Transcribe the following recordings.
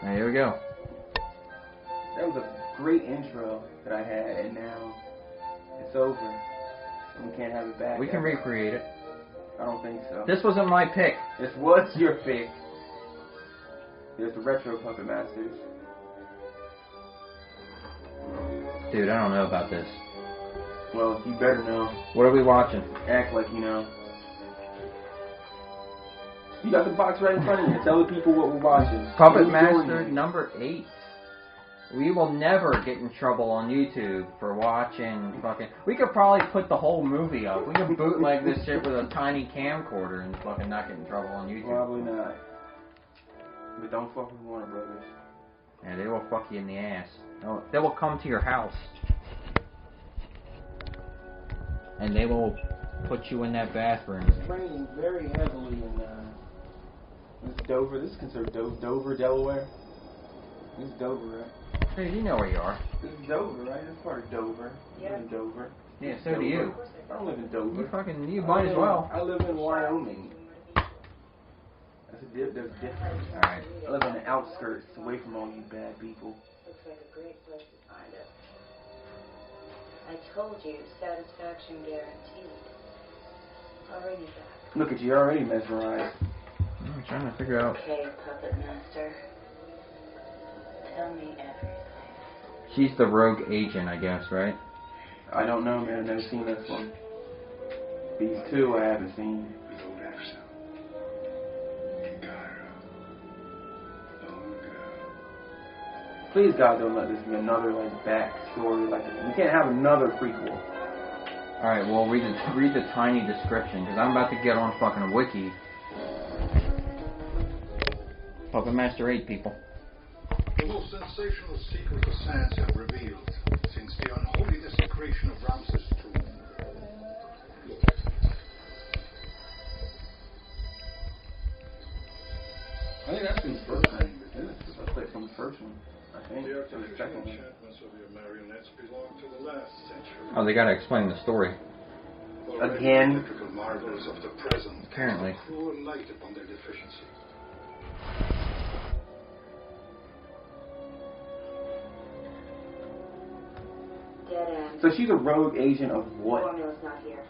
Here we go. That was a great intro that I had, and now it's over. And we can't have it back. We can recreate it. I don't think so. This wasn't my pick. This was your pick. There's the Retro Puppet Masters. Dude, I don't know about this. Well, you better know. What are we watching? Act like you know. You got the box right in front of you. Tell the people what we're watching. Puppet What Master we're doing. number 8. We will never get in trouble on YouTube for watching fucking... We could probably put the whole movie up. We could bootleg this shit with a tiny camcorder and fucking not get in trouble on YouTube. Probably not. But don't fuck with Warner Brothers. Yeah, they will fuck you in the ass. They will come to your house. And they will put you in that bathroom. It's raining very heavily in this Dover. This is considered Dover, Delaware. This is Dover, right? Hey, you know where you are. This is Dover, right? This is part of Dover. I live in Dover. Yeah, so do you. I don't live in Dover. You might as well. I live in Wyoming. There's a difference. Alright. I live on the outskirts, away from all you bad people. Looks like a great place to find it. I told you, satisfaction guaranteed. I'll ring you back. Look at you, you're already mesmerized. I'm trying to figure out. Okay, Puppet Master. Tell me everything. She's the rogue agent, I guess, right? I don't know, man. I've never seen this one. These two I haven't seen. Please, God, don't let this be another backstory. We can't have another prequel. All right, well, read the tiny description because I'm about to get on fucking wiki. Puppet Master 8, people. The most sensational secret the sands have revealed since the unholy desecration of Ramses' tomb. I think that's from the first one. That's like from the first one. I think. The Or the artificial second one. enchantments of your marionettes belong to the last century. Oh, they gotta explain the story. Again? The electrical marvels of the present Apparently. cast a cruel light upon their deficiency. Dead end. So she's a rogue agent of The what? formula's not here.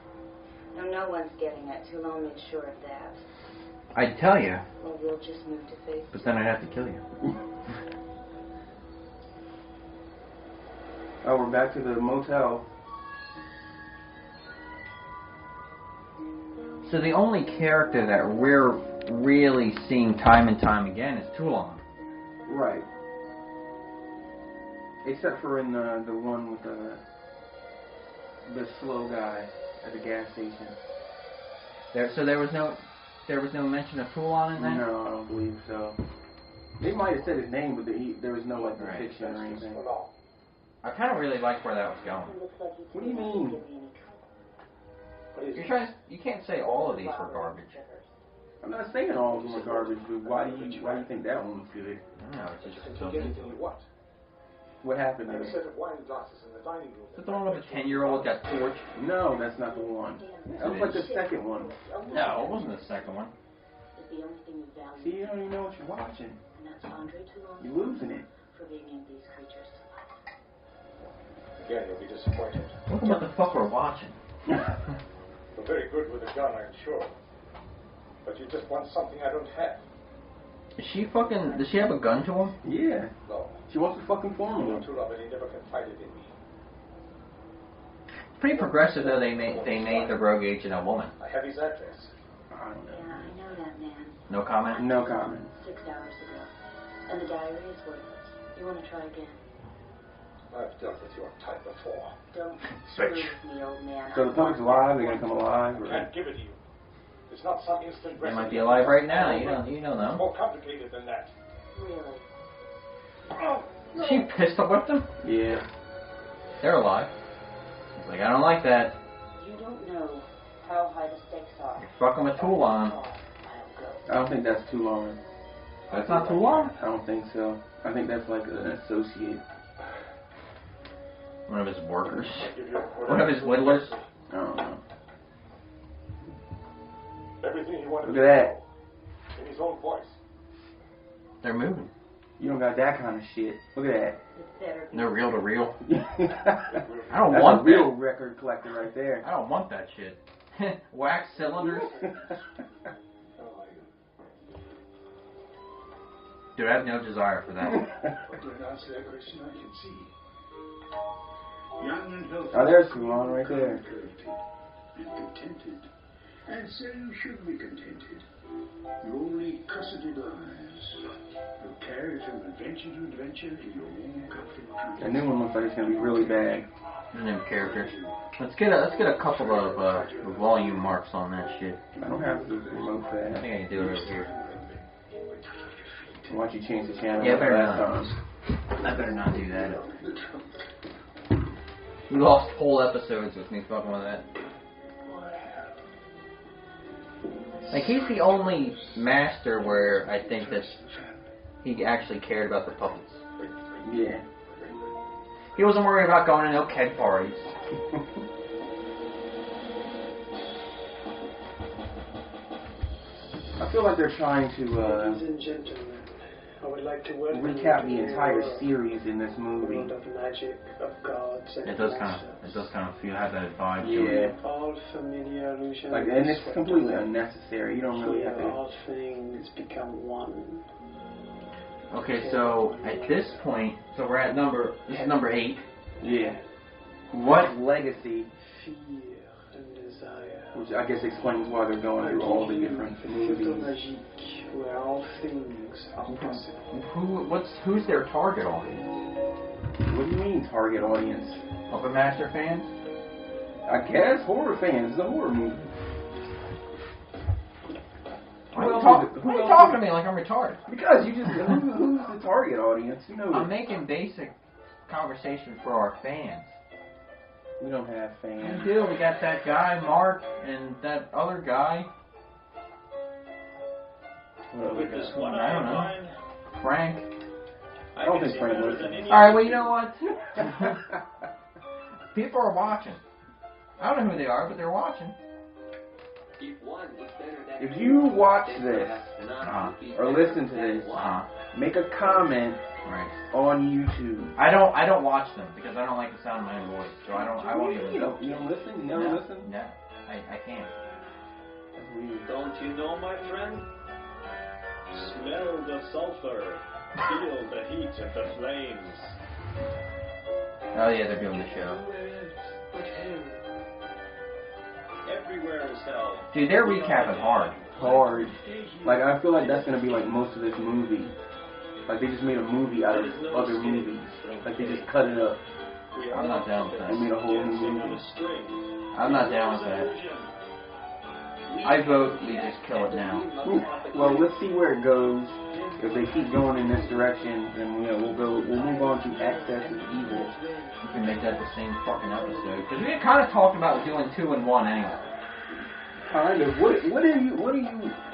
No one's getting it. Toulon made sure of that. I'd tell you, Maybe we'll just move to phase. but then I'd have to kill you. Oh, we're back to the motel. So the only character that we're really seeing time and time again is Toulon. Right. Except for in the one with the slow guy at the gas station. So there was no mention of Toulon in that? No, I don't believe so. They might have said his name, but there was no like Right. depiction or anything. I kind of really like where that was going. What do you mean? You can't say all of these were garbage. I'm not saying all of them are garbage, but why do you think that one was good? I don't know, it's just What? What happened A there? set of wine glasses in the dining room. Is the one with the 10-year-old got torched? No, that's not the one. That was like the second one. No, it wasn't the second one. It's the only thing we value. See, you don't even know what you're watching. And that's Andre Toulon's You're losing it. for bringing these creatures to life. Again, you'll be disappointed. Look at what the fuck we're watching. You're very good with a gun, I'm sure. But you just want something I don't have. Does she have a gun to him? Yeah. No. She wants the fucking formula. Too long, and he never confided in me. Pretty progressive though. They made the rogue agent a woman. I have his address. I don't Yeah, know. I know that man. No comment. No comment. 6 hours ago. And the diary is worthless. You want to try again? I've dealt with your type before. Don't Switch. screw with me, old man. So the public's alive. They're gonna come alive. I Or... can't give it to you. It's not some instant They recipe. might be alive right now. You don't It's know. more complicated than that. Really? Oh, no. She pistol whipped them. Yeah. They're alive. He's like, I don't like that. You don't know how high the stakes are. You're fucking with Toulon. I'll go. I don't think that's too long. That's not Toulon. I don't think so. I think that's like an associate. One of his workers. I'll give you a One of his whittlers. I don't know. Everything he wanted Look to at that. know in his own voice. They're moving. You don't got that kind of shit. Look at that. It better be. No reel to reel. I That's don't want a real that. record collector right there. I don't want that shit. Wax cylinders. Dude, I have no desire for that. But to answer that question, I can see. Young and healthy. Oh, there's Sulan right there. And contented. And so you should be contented. You only cosseted lives. You carry from adventure to adventure in your own comfort. That new one looks like it's gonna be really bad. The new character. Let's get a couple of volume marks on that shit. I don't have the remote for I that. think I can do it over here. Why don't you change the channel? Yeah, better last not. time? I better not do that. You lost whole episodes with me fucking with that. Like, he's the only master where I think that he actually cared about the puppets. Yeah. He wasn't worried about going to no keg parties. I feel like they're trying to Ladies and gentlemen, I would like to welcome recap you the to entire world, series in this the movie. world of magic, of gods and It does monsters. kind of feel have that vibe to Yeah. it. All familiar illusions. Like, and it's swept completely away. unnecessary. You don't really have Here to. all things become one. Okay, so at this point, so we're at this is number 8. Yeah. What? Legacy, Fear and desire. which I guess explains why they're going through all the different movies. Magique, where all things are possible. Who's their target audience? What do you mean, target audience? Puppet Master fans? I guess horror fans. It's a horror movie. Why are Who you else talking is it? Who else to is me like I'm retarded? Because you just who's the target audience? You know, I'm making basic conversation for our fans. we don't have We fans. do. We got that guy, Mark, and that other guy, What other With this guy? one I don't know. line, I Frank. don't can think see Frank better listens. than any Alright, other. well, you know what? People are watching. I don't know who they are, but they're watching. If you watch this or listen to this, make a comment Right. on YouTube. I don't watch them because I don't like the sound of my own voice, so I won't even. You don't listen? You never No, listen? No, I can't. That's weird. Don't you know, my friend? Smell the sulfur. Feel the heat of the flames. Oh yeah, they're doing the show. But hell, Everywhere is hell. Dude, they're recapping hard. Hard. Like, I feel like that's gonna be like most of this movie. Like, they just made a movie out of other movies. Like, they just cut it up. I'm not down with They that. made a whole new Dancing on movie. a string. I'm not down with that. I vote we just kill it now. Well, let's see where it goes. If they keep going in this direction, then we'll move on to Access of Evil. We can make that the same fucking episode because we had kind of talked about doing 2 and 1 anyway. Kind of. What do you?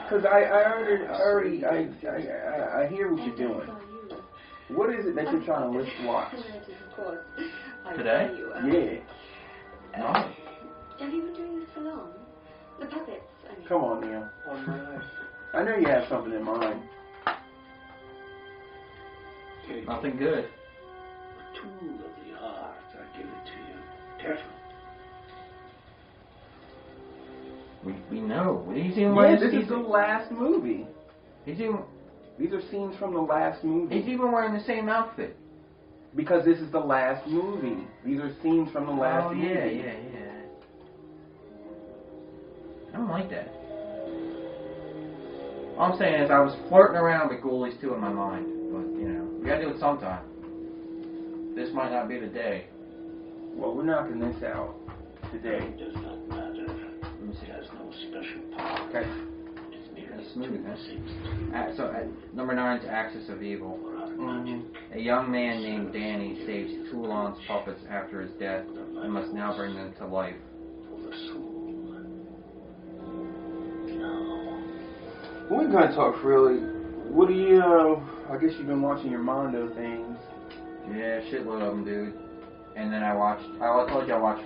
Because I hear what you're doing. What is it that you're trying to watch? Today? Yeah. No. Have you been doing this for long? The puppets, I mean. Come on, Neil. on my life. I know you have something in mind. Nothing good. Tool of the art, I give it to you. Careful. We know. He's even Yeah, wearing. this is the last movie. He's even These are scenes from the last movie. he's even wearing the same outfit. Because this is the last movie. These are scenes from the last movie. Yeah. I don't like that. All I'm saying is I was flirting around with Ghoulies 2 in my mind. But, you know, we gotta do it sometime. This might not be the day. Well, we're knocking this out today. It does not matter. Let me see. It has no special power. Okay. It's merely That's smooth, huh? things. So, number 9 is Axis of Evil. A young man named Danny saves Toulon's puppets after his death and must now bring them to life. For the soul. We're going to talk really. What do you, I guess you've been watching your Mondo things. Yeah, shitload of them, dude. And then I told you I watched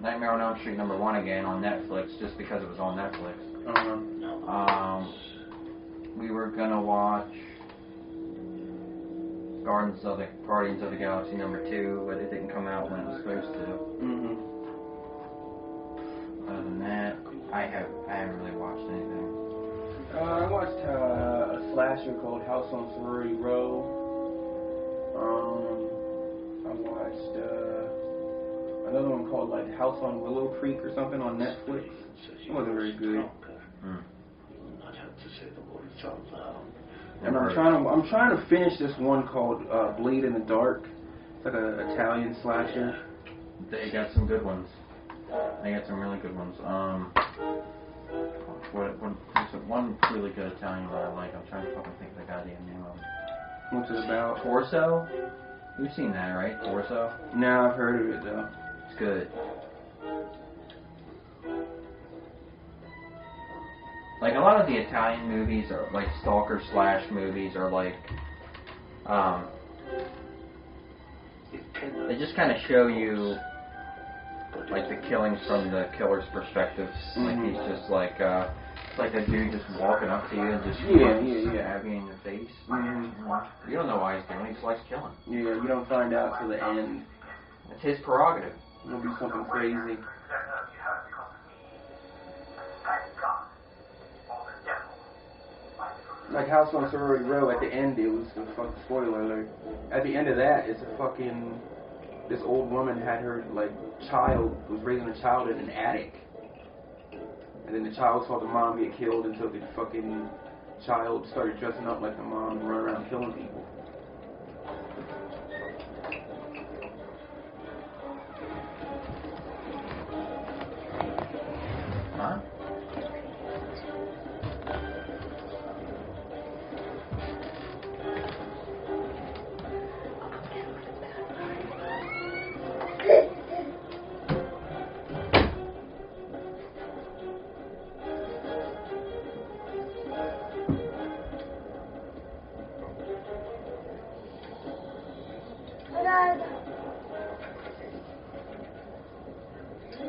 Nightmare on Elm Street number 1 again on Netflix just because it was on Netflix. We were gonna watch Guardians of the Galaxy #2, but it didn't come out when it was supposed to. Other than that, I haven't really watched anything. I watched a slasher called House on Sorority Row. I watched another one called like House on Willow Creek or something on Netflix. It wasn't very good. And I'm trying to finish this one called Bleed in the Dark. It's like an Italian slasher. They got some good ones. They got some really good ones. There's one really good Italian that I like. I'm trying to fucking think of the goddamn name of it. What's it about? Torso? You've seen that, right? Torso? No, I've heard of it though. It's good. Like a lot of the Italian movies are like stalker slash movies are like they just kind of show you like the killings from the killer's perspective. Like he's just like it's like a dude just walking up to you and just stabbing you in the face. You don't know why he's doing it. He just likes killing. Yeah, you don't find out till the end. It's his prerogative. It'll be something crazy. Like House on Sorority Row, at the end it was a fucking spoiler alert. At the end of that, it's a fucking this old woman had her like child was raising a child in an attic, and then the child saw the mom get killed until the fucking child started dressing up like the mom and running around killing people. Huh?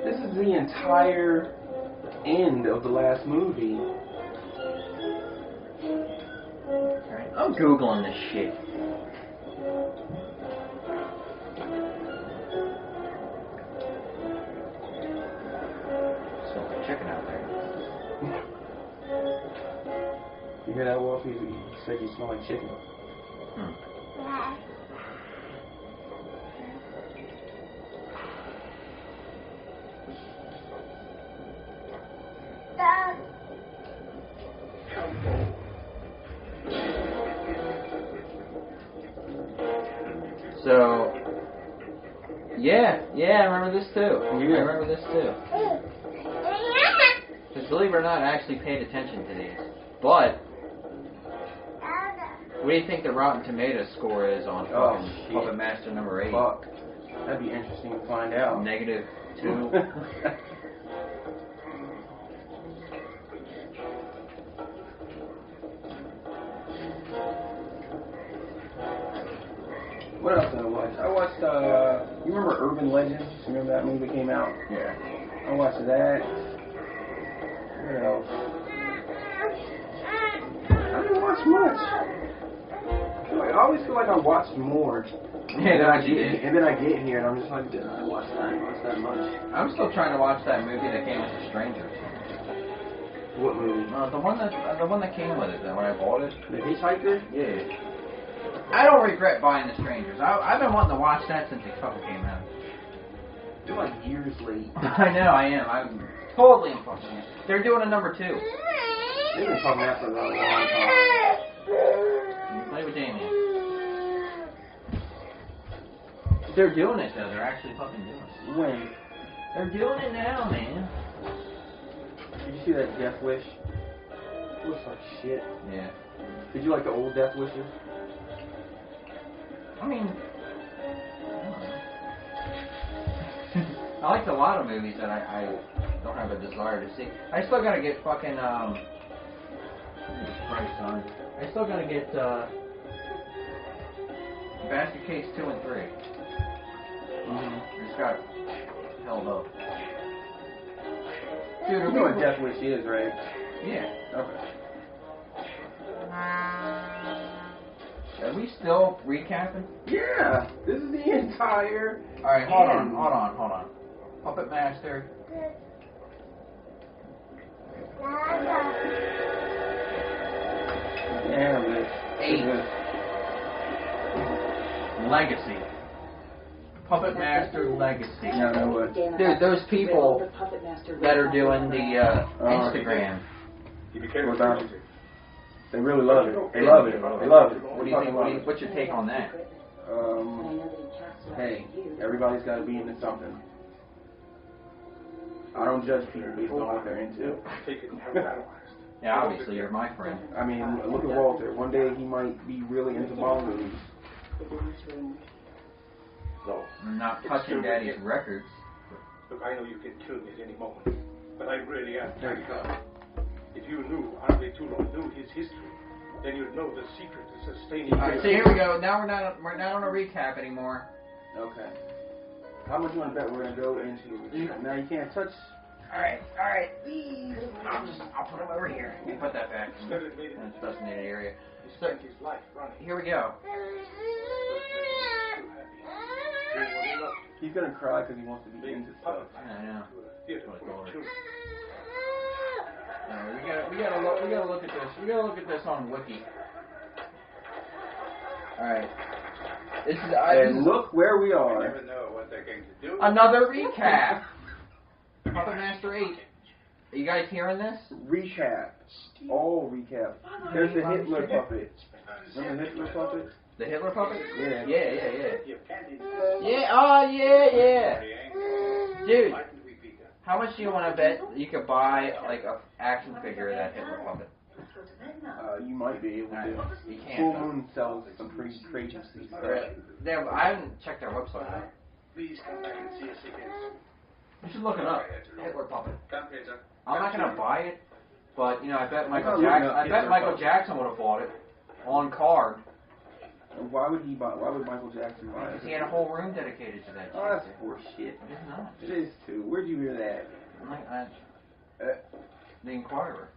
This is the entire end of the last movie. I'm Googling this shit. Smells like chicken out there. You hear that, Wolf? You said you smell like chicken. So, yeah, I remember this too. I remember this too. Because believe it or not, I actually paid attention to these. But, what do you think the Rotten Tomatoes score is on fucking Puppet Master #8? Fuck. That'd be interesting to find out. -2. What else did I watch? I watched, you remember Urban Legends? You remember that movie that came out? Yeah. I watched that. What else? I didn't watch much. I always feel like I watched more. Yeah, you did. And then I get here and I'm just like, did I watch that much? I'm still trying to watch that movie that came with The Strangers. What movie? The one that came with it. When I bought it. The Hitchhiker? Yeah. I don't regret buying The Strangers. I've been wanting to watch that since it fucking came out. You're like years late. I know, I am. I'm totally in fucking it. They're doing a #2. They've been talking about that for a long time. You play with Damien. They're doing it though. They're actually fucking doing it. When? They're doing it now, man. Did you see that Death Wish? It looks like shit. Yeah. Did you like the old Death Wishes? I mean, I liked a lot of movies that I don't have a desire to see. I still gotta get fucking, Jesus Christ, son. I still gotta get, Basket Case 2 and 3. Just got held up. Dude, you know what Death Wish is, right? Yeah. Okay. That Are we still recapping? Yeah, this is the entire. Alright, hold on. Puppet Master. Yeah, but 8. Legacy. Puppet Master Legacy. No, but Dude, those people that are doing the Instagram. He became What a about fugitive. they really love it. They love it. They love it. What do you think? What's your take on that? Hey, everybody's got to be into something. I don't judge people based on what they're into. Take it and have it analyzed. Yeah, obviously you're my friend. I mean, look at Walter. One day he might be really into ball movies. No. I'm not touching Daddy's records. Look, I know you can kill me at any moment, but I really am very God. If you knew Andre Toulon knew his history, then you'd know the secret to sustaining. Alright, so here we go. Now we're not on a recap anymore. Okay. How much you want to bet we're gonna go into? Now you can't touch. Alright. I'll put him over here. You put that back. That's a designated area. He spent his life running. Here we go. He's gonna cry because he wants to be into stuff. I know. We gotta look at this. We gotta look at this on Wiki. Alright. This is And look where we I are. never know what they're going to do. another recap. Puppet Master 8. Are you guys hearing this? Recap. All recap. There's the Hitler puppet. Remember the Hitler puppet? The Hitler puppet? Yeah. Yeah. Dude, how much do you want to bet you could buy like a action figure of that Hitler puppet? You might be able to. You Full can't. Moon sells some pretty crazy stuff. I haven't checked their website yet. Please come back and see us again. You should look it up. Hitler puppet. Come, Peter. I'm not gonna buy it, but you know, I bet Michael I'm not Jackson. looking up I bet Hitler Michael puppet. Jackson would have bought it on card. Why would he buy? Why would Michael Jackson buy it? He had a whole room dedicated to that. Oh, that's horseshit. It's not. It is too. Where'd you hear that? I'm like, the Inquirer.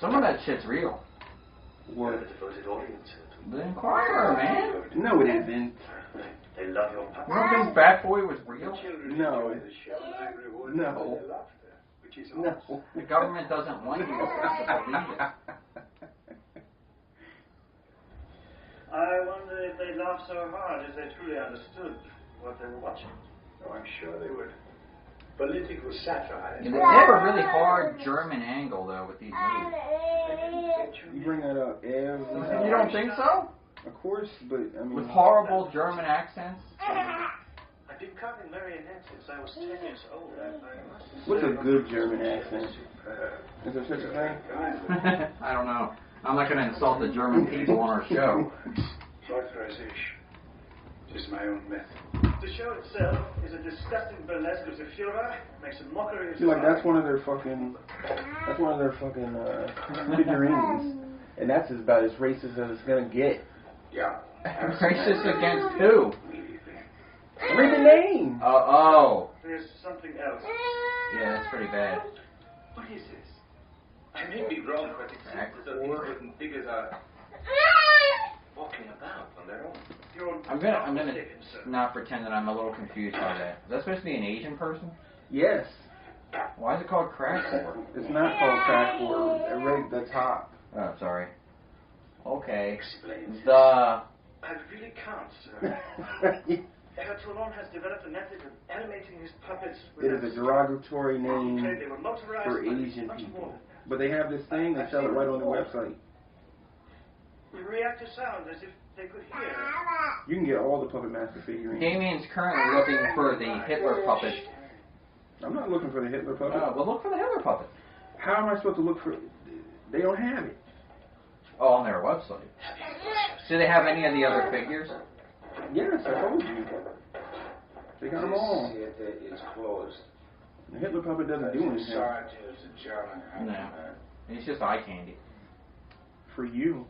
Some of that shit's real. What? The Inquirer, man. No, it isn't. They love your You don't think Bat Boy was real? No. No. No. The government doesn't want you to believe it. I wonder if they laughed so hard as they truly understood what they were watching. Oh, I'm sure they would. Political satire. They have a really hard German angle, though, with these movies. You bring that up every time. You don't think so? Of course, but I mean. With horrible German accents? I've been carving marionettes since I was 10 years old. What's a good German accent? Is there such a thing? I don't know. I'm not going to insult the German people on our show. Just my own myth. The show itself is a disgusting burlesque of the Führer, makes a mockery of See, like that's one of their fucking figurines, and that's about as racist as it's gonna get. Yeah. Racist against who? Read the name. Oh. There's something else. Yeah, that's pretty bad. What is this? I may be wrong, but it seems as though these wooden figures are walking about on their own. I'm gonna not pretend that I'm a little confused by that. Is that supposed to be an Asian person? Yes. Why is it called Crackboard? It's not called crackboard. Right the top. Oh, sorry. Okay. Explains. The I really can't, sir. Herr Toulon has developed a method of animating his puppets with It is a derogatory He name claimed they were motorized, for but it's Asian much people. more. But they have this thing. They sell it right on the website. They react to sound as if they could hear. You can get all the Puppet Master figurines. Damien's currently looking for the Hitler puppet. I'm not looking for the Hitler puppet. Oh, well, look for the Hitler puppet. How am I supposed to look for? They don't have it. Oh, on their website. Do they have any of the other figures? Yes, I told you. They got them all. Theater is closed. The Hitler puppet doesn't do anything. Sarge is a German. No. It's just eye candy. For you.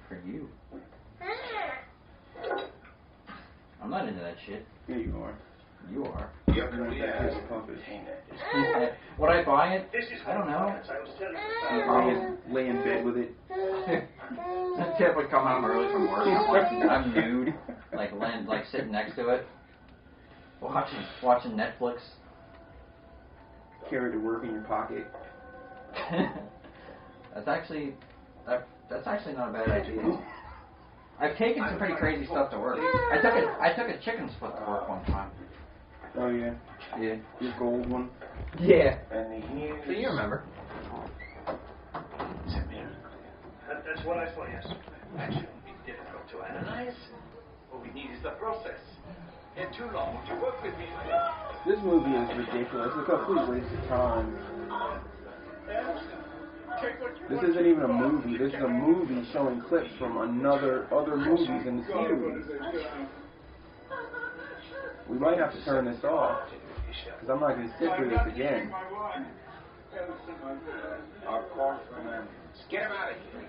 For you. I'm not into that shit. Yeah, you are. You are. You want that piece of puppet. Would I buy it? I don't know. Lay in bed with it. Tip would come home early from work. I'm nude, like sitting next to it, watching Netflix. Carry it to work in your pocket. That's actually not a bad idea. I've taken some pretty crazy stuff to work. I took a chicken split to work one time. Oh yeah. Yeah. Your gold one. Yeah. And the ears. So you remember? That's what I saw yesterday. That shouldn't be difficult to analyze. All we need is the process. In too long, would you work with me? This movie is ridiculous. It's a complete waste of time. This isn't even a movie. This is a movie showing clips from other movies in the series. We might have to turn this off because I'm not going to sit through this again. Our call for an ambulance. Get him out of here.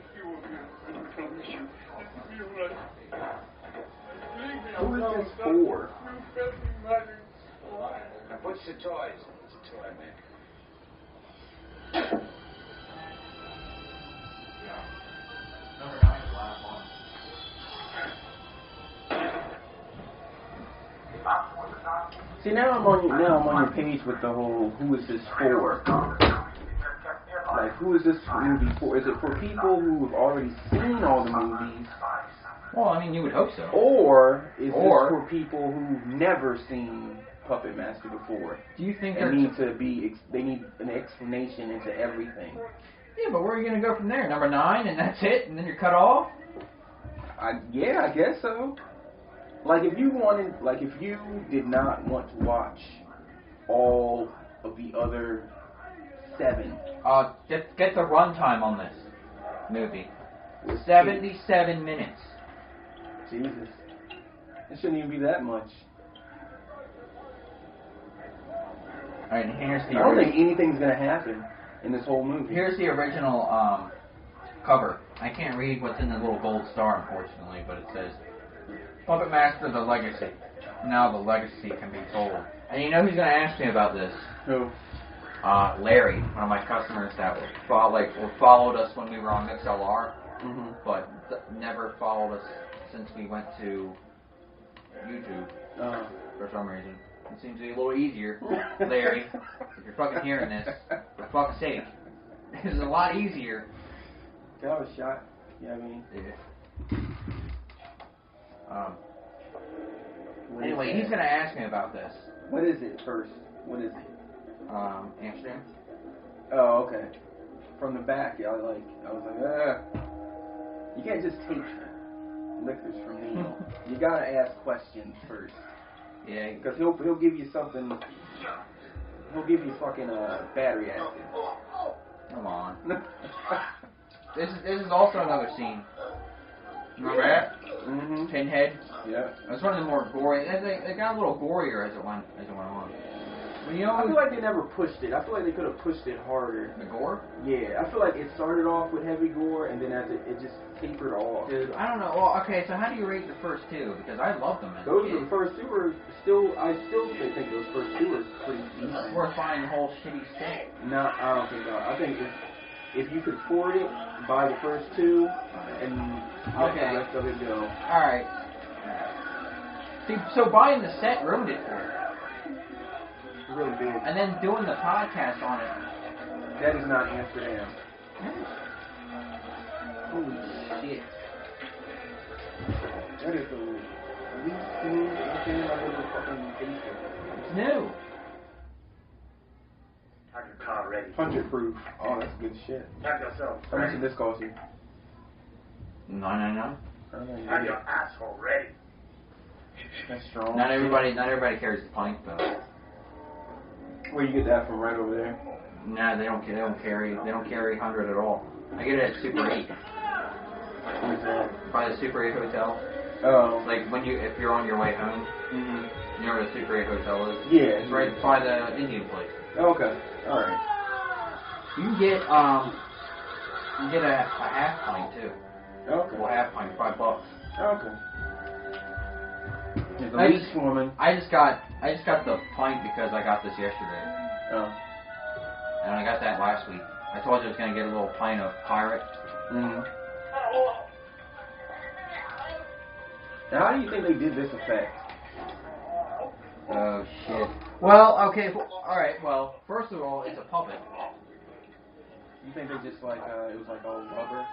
Who is this for? Now put your toys. It's a toy man. Number 9 is the last one. See, now I'm on your page with the whole who is this for? Like, who is this movie for? Is it for people who have already seen all the movies? Well, I mean, you would hope so. Or is this for people who've never seen Puppet Master before? Do you think they need an explanation into everything? Yeah, but where are you going to go from there? Number 9, and that's it, and then you're cut off? Yeah, I guess so. Like if you did not want to watch all of the other 7. Get the runtime on this movie. 77 minutes. Jesus. It shouldn't even be that much. Alright, and here's the I don't think anything's going to happen in this whole movie. Here's the original cover. I can't read what's in the little gold star, unfortunately, but it says, Puppet Master, The Legacy. Now the legacy can be told. And you know who's going to ask me about this? Who? Larry, one of my customers that followed us when we were on MixLR, but never followed us since we went to YouTube for some reason. It seems to be a little easier. Larry, if you're fucking hearing this, for fuck's sake, this is a lot easier. Can I have a shot? Yeah, I mean. Yeah. Anyway, he's going to ask me about this. What is it first? What is it? Amsterdam. Oh, okay. From the back, I was like, you can't just take liquors from Neil. You gotta ask questions first. Yeah. Because he'll give you something. He'll give you fucking battery acid. Come on. This is also another scene. Remember that? Mm-hmm. Pinhead. Yeah. It's one of the more gory. It got a little gorier as it went on. But you know, I feel like they never pushed it. I feel like they could have pushed it harder. The gore? Yeah, I feel like it started off with heavy gore, and then it just tapered off. Dude, I don't know. Well, okay, so how do you rate the first 2? Because I loved them as those a kid. The first 2 were still. I still think those first 2 were pretty decent. Worth buying the whole shitty stick. No, I don't think so. I think if you could afford it, buy the first 2, and let the rest of it go. All right. See, so buying the set ruined it for you. Really big. And then doing the podcast on it. That is not Amsterdam. Holy shit. That is the least smooth thing I've ever fucking tasted. It's new. Have your car ready. 100 proof. Oh, that's good shit. Have yourself How much ready. did this cost you? $9.99. Have your asshole ready. That's strong. Not everybody carries the pint though. Where you get that from? Right over there. Nah, they don't carry 100 at all. I get it at Super 8. Where's that? By the Super 8 hotel. Oh. Like if you're on your way home, Mm-hmm. you know where the Super 8 hotel is? Yeah. It's right by the Indian place. Okay. All right. You can get a half pint too. Okay. Well, half pint, $5. Okay. There's a leech woman. I just got I just got the pint because I got this yesterday. Oh. And I got that last week. I told you I was going to get a little pint of Pirate. Mm-hmm. Now, how do you think they did this effect? Oh, shit. Well, okay, alright, well, first of all, it's a puppet. You think they just like, it was like all rubber?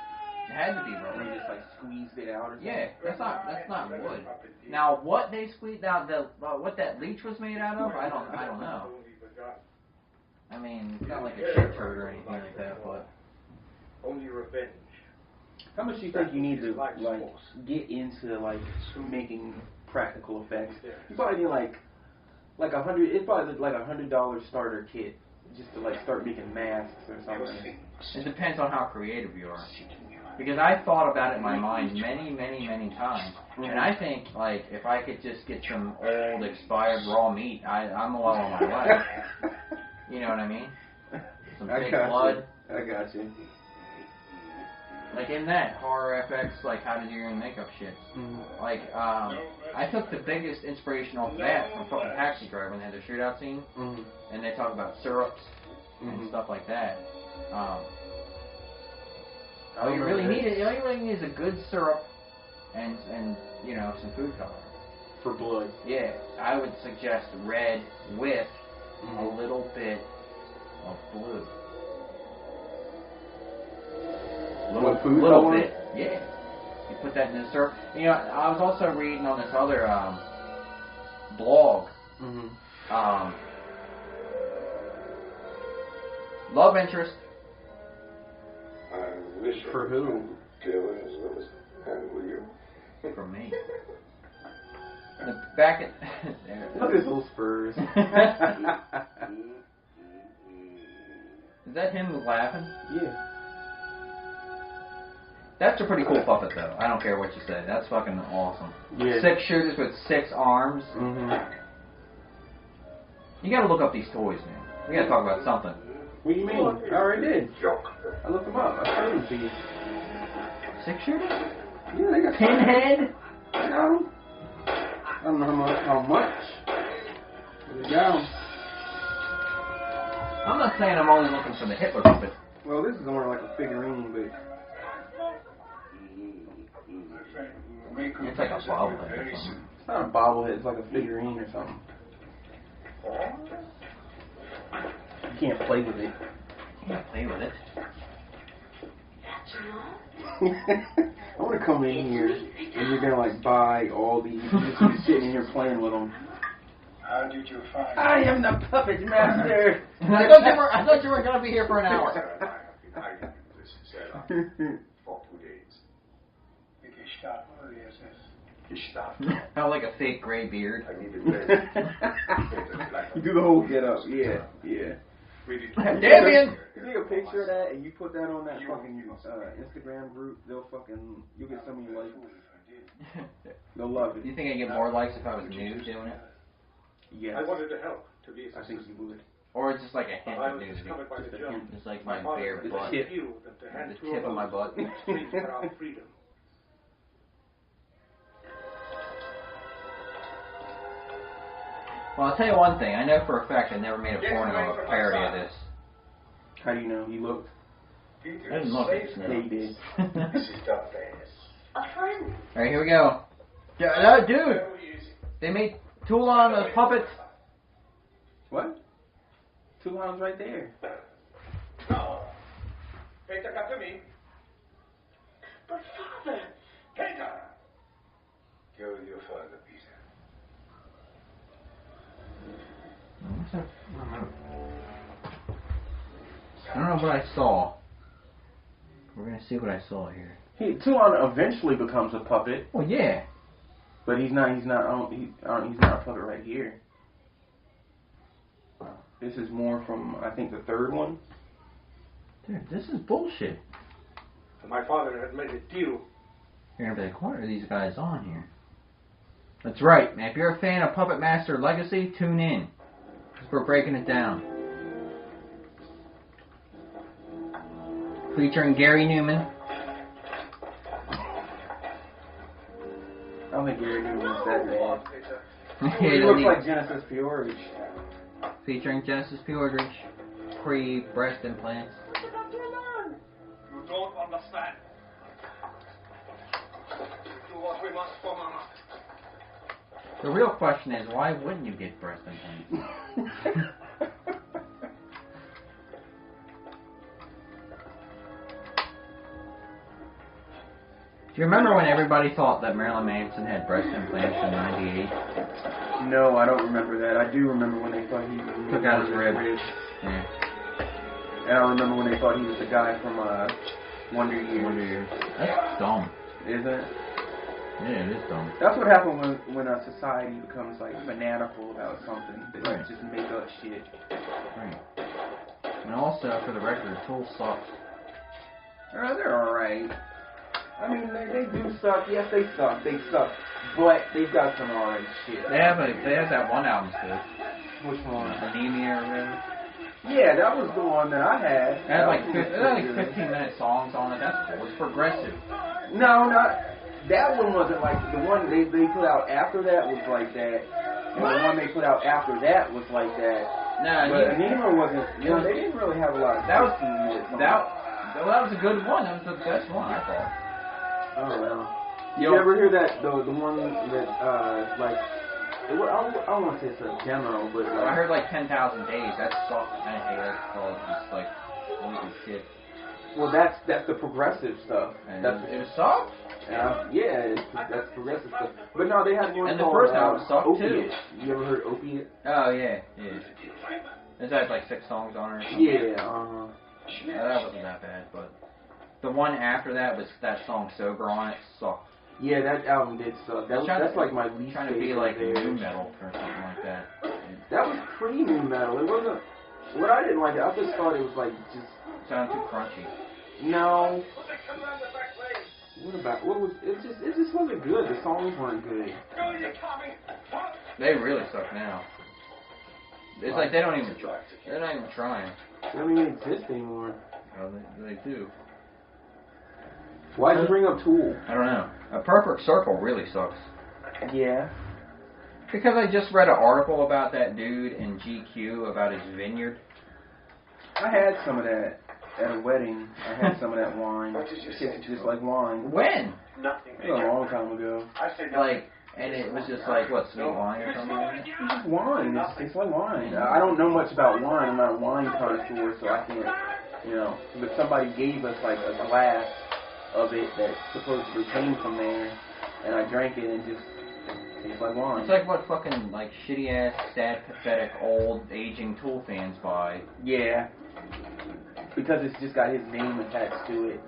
It had to be And rubber. they just like squeezed it out or something? Yeah, that's not wood. Now, what they squeezed out, what that leech was made out of, I don't know. I mean, it's not like a shit turd or anything like that, but... Only revenge. How much do you think you need to, like, get into, like, making practical effects? You probably need, like $100, it's probably like $100 starter kit just to, like, start making masks or something. It depends on how creative you are. Because I thought about it in my mind many, many, many times. And I think, like, if I could just get some old, expired raw meat, I'm well on my way. You know what I mean? Some fake blood. I got you. Like in that, Horror FX, like how to do your own makeup shits. Mm-hmm. Like, I took the biggest inspiration off that from fucking Taxi Driver when they had their shootout scene. Mm-hmm. And they talk about syrups and stuff like that. All you really need is a good syrup and you know, some food coloring. For blood. Yeah, I would suggest red with a little bit of blue. What, food little coloring? bit, yeah. You put that in the syrup. You know, I was also reading on this other blog. Love interest. For who? For me. Back at Look at his little spurs. Is that him laughing? Yeah. That's a pretty cool puppet, though. I don't care what you say. That's fucking awesome. Yeah. 6 shooters with 6 arms. You gotta look up these toys, man. We gotta talk about something. What do you mean? I already did. I looked them up. I showed them to you. 6 shooters? Yeah, they got Pinhead? I got them. I don't know how much. But they got them. I'm not saying I'm only looking for the Hitler puppet. Well, this is more like a figurine, but... It's like a bobblehead or something. It's not a bobblehead, it's like a figurine or something. You can't play with it. You can't play with it. I want to come in here and you're going to like buy all these. You're just gonna be sitting in here playing with them. How did you find I am the puppet master. I thought you were going to be here for an hour. for 2 days. The Gestapo or the SS? Gestapo. I like a fake gray beard. I needed You do the whole get up. Yeah, yeah. Damien! You take a picture of that and you put that on that fucking Instagram group, you'll get so many likes. They'll love it. Do you think I'd get more likes if I was nude doing it? Yes. I wanted to help, to be I think you would. Or it's just like a hint I of was nudity? discovered by the Germans. Just like my father bare was butt. the hero that the hand The tip of my butt. streets for our freedom. Well, I'll tell you one thing. I know for a fact I never made a porno of a parody of this. How do you know? You looked? I didn't look at Yeah, you did. A friend. Alright, here we go. Yeah, dude! They made Toulon a puppet. What? 2 lines right there. No. Peter, come to me. But Father. Peter! Go with your father, Peter. I don't know what I saw. We're gonna see what I saw here. Toulon eventually becomes a puppet, Well, yeah. but he's not a puppet right here. This is more from, I think, the 3rd one. Dude, this is bullshit. My father had made a deal. You're gonna be like, what are these guys on here? That's right, man. If you're a fan of Puppet Master Legacy, tune in. Because we're breaking it down. Featuring Gary Newman. I don't think Gary Newman's that bad. Peter. He looks like Genesis P-Orridge. Featuring Genesis P-Orridge, pre-breast implants. You don't understand. Do what we must for Mama. The real question is, why wouldn't you get breast implants? Do you remember when everybody thought that Marilyn Manson had breast implants in '98? No, I don't remember that. I do remember when they thought he Took out his rib. Yeah. And I remember when they thought he was the guy from Wonder Years. Wonder Years. That's dumb. Isn't it? Yeah, it is dumb. That's what happens when a society becomes like fanatical about something. They Right. just make up shit. Right. And also, for the record, Tool sucks. They're alright. I mean, they do suck. Yes, they suck. They suck. But they've got some alright shit. They have that one album still. Which one? Anemia or whatever. Yeah, that was the one that I had. It had like 15-minute songs on it. That's cool. It's progressive. No, not that one wasn't like the one they put out after that was like that. And the one they put out after that was like that. No, But Anima wasn't. You know, they didn't really have a lot of. That was 15-minute songs. that was a good one. That was the best one, I thought. Oh well. You ever hear that the one that like I don't want to say it's a demo, but like, I heard like 10,000 Days. That sucked. I hate that. It's like holy shit. well that's the progressive stuff. And That's it sucked. yeah, that's progressive stuff. But no, they had one And the called first album sucked Opiate. too. You ever heard Opiate? Oh yeah. It has like 6 songs on it or something. Yeah. That wasn't that bad, but the one after that was that song Sober on it sucked. Yeah, that album did suck. That's like my least Trying to be favorite like there. new metal or something like that. That was pretty new metal. It wasn't. What I didn't like, I just thought it was like just. Sounded too crunchy. No. What was it? Just wasn't good. The songs weren't good. They really suck now. It's like they don't even try. They're not even trying. They don't even exist anymore. Oh, they do. Why'd you bring up Tool? I don't know. A Perfect Circle really sucks. Yeah. Because I just read an article about that dude in GQ about his vineyard. I had some of that at a wedding. I had some of that wine. What did you say It's just like wine. When? Nothing. It was a long time ago. I said Like, and it was just like, what, sweet wine or something like that? It's just wine. It's like wine. I don't know much about wine. I'm not a wine connoisseur, so I can't, you know. But somebody gave us like a glass of it that supposedly came from there, and I drank it and just tastes like wine. It's like what fucking, like, shitty-ass, sad, pathetic, old, aging Tool fans buy. Yeah. Because it's just got his name attached to it.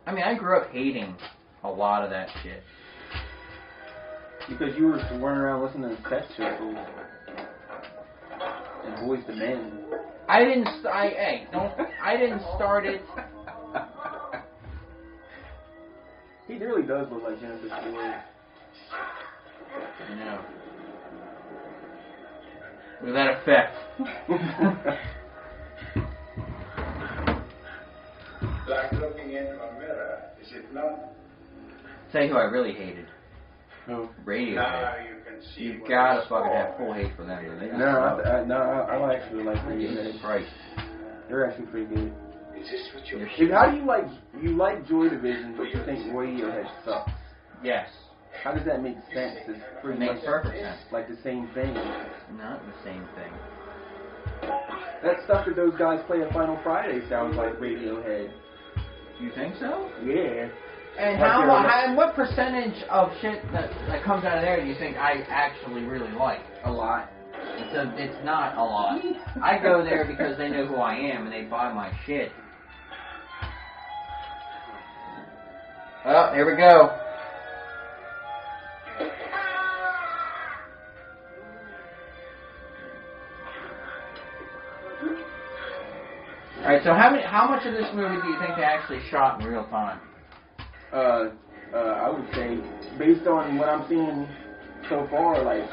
I mean, I grew up hating a lot of that shit. Because you were running around listening to Sex Pistols and Boys to Men. I didn't start it. He really does look like Genesis Ford. I know. With that effect. Like looking into a mirror, is it not? Say who I really hated. Who? Radiohead. Now you can see. You what gotta it's fucking for. have full hate for them. They just No, suck. I actually like Jesus Radiohead. Christ. They're actually pretty good. Is this what you're You're How do you like Joy Division, but you think Radiohead sucks? Yes. How does that make sense? It's pretty It makes much perfect sense. like the same thing. Not the same thing. That stuff that those guys play at Final Friday sounds like Radiohead. You think so? Yeah. And Like they're like- and what percentage of shit that comes out of there do you think I actually really like? A lot. It's not a lot. I go there because they know who I am and they buy my shit. Oh, here we go. Alright, so how much of this movie do you think they actually shot in real time? I would say, based on what I'm seeing so far, like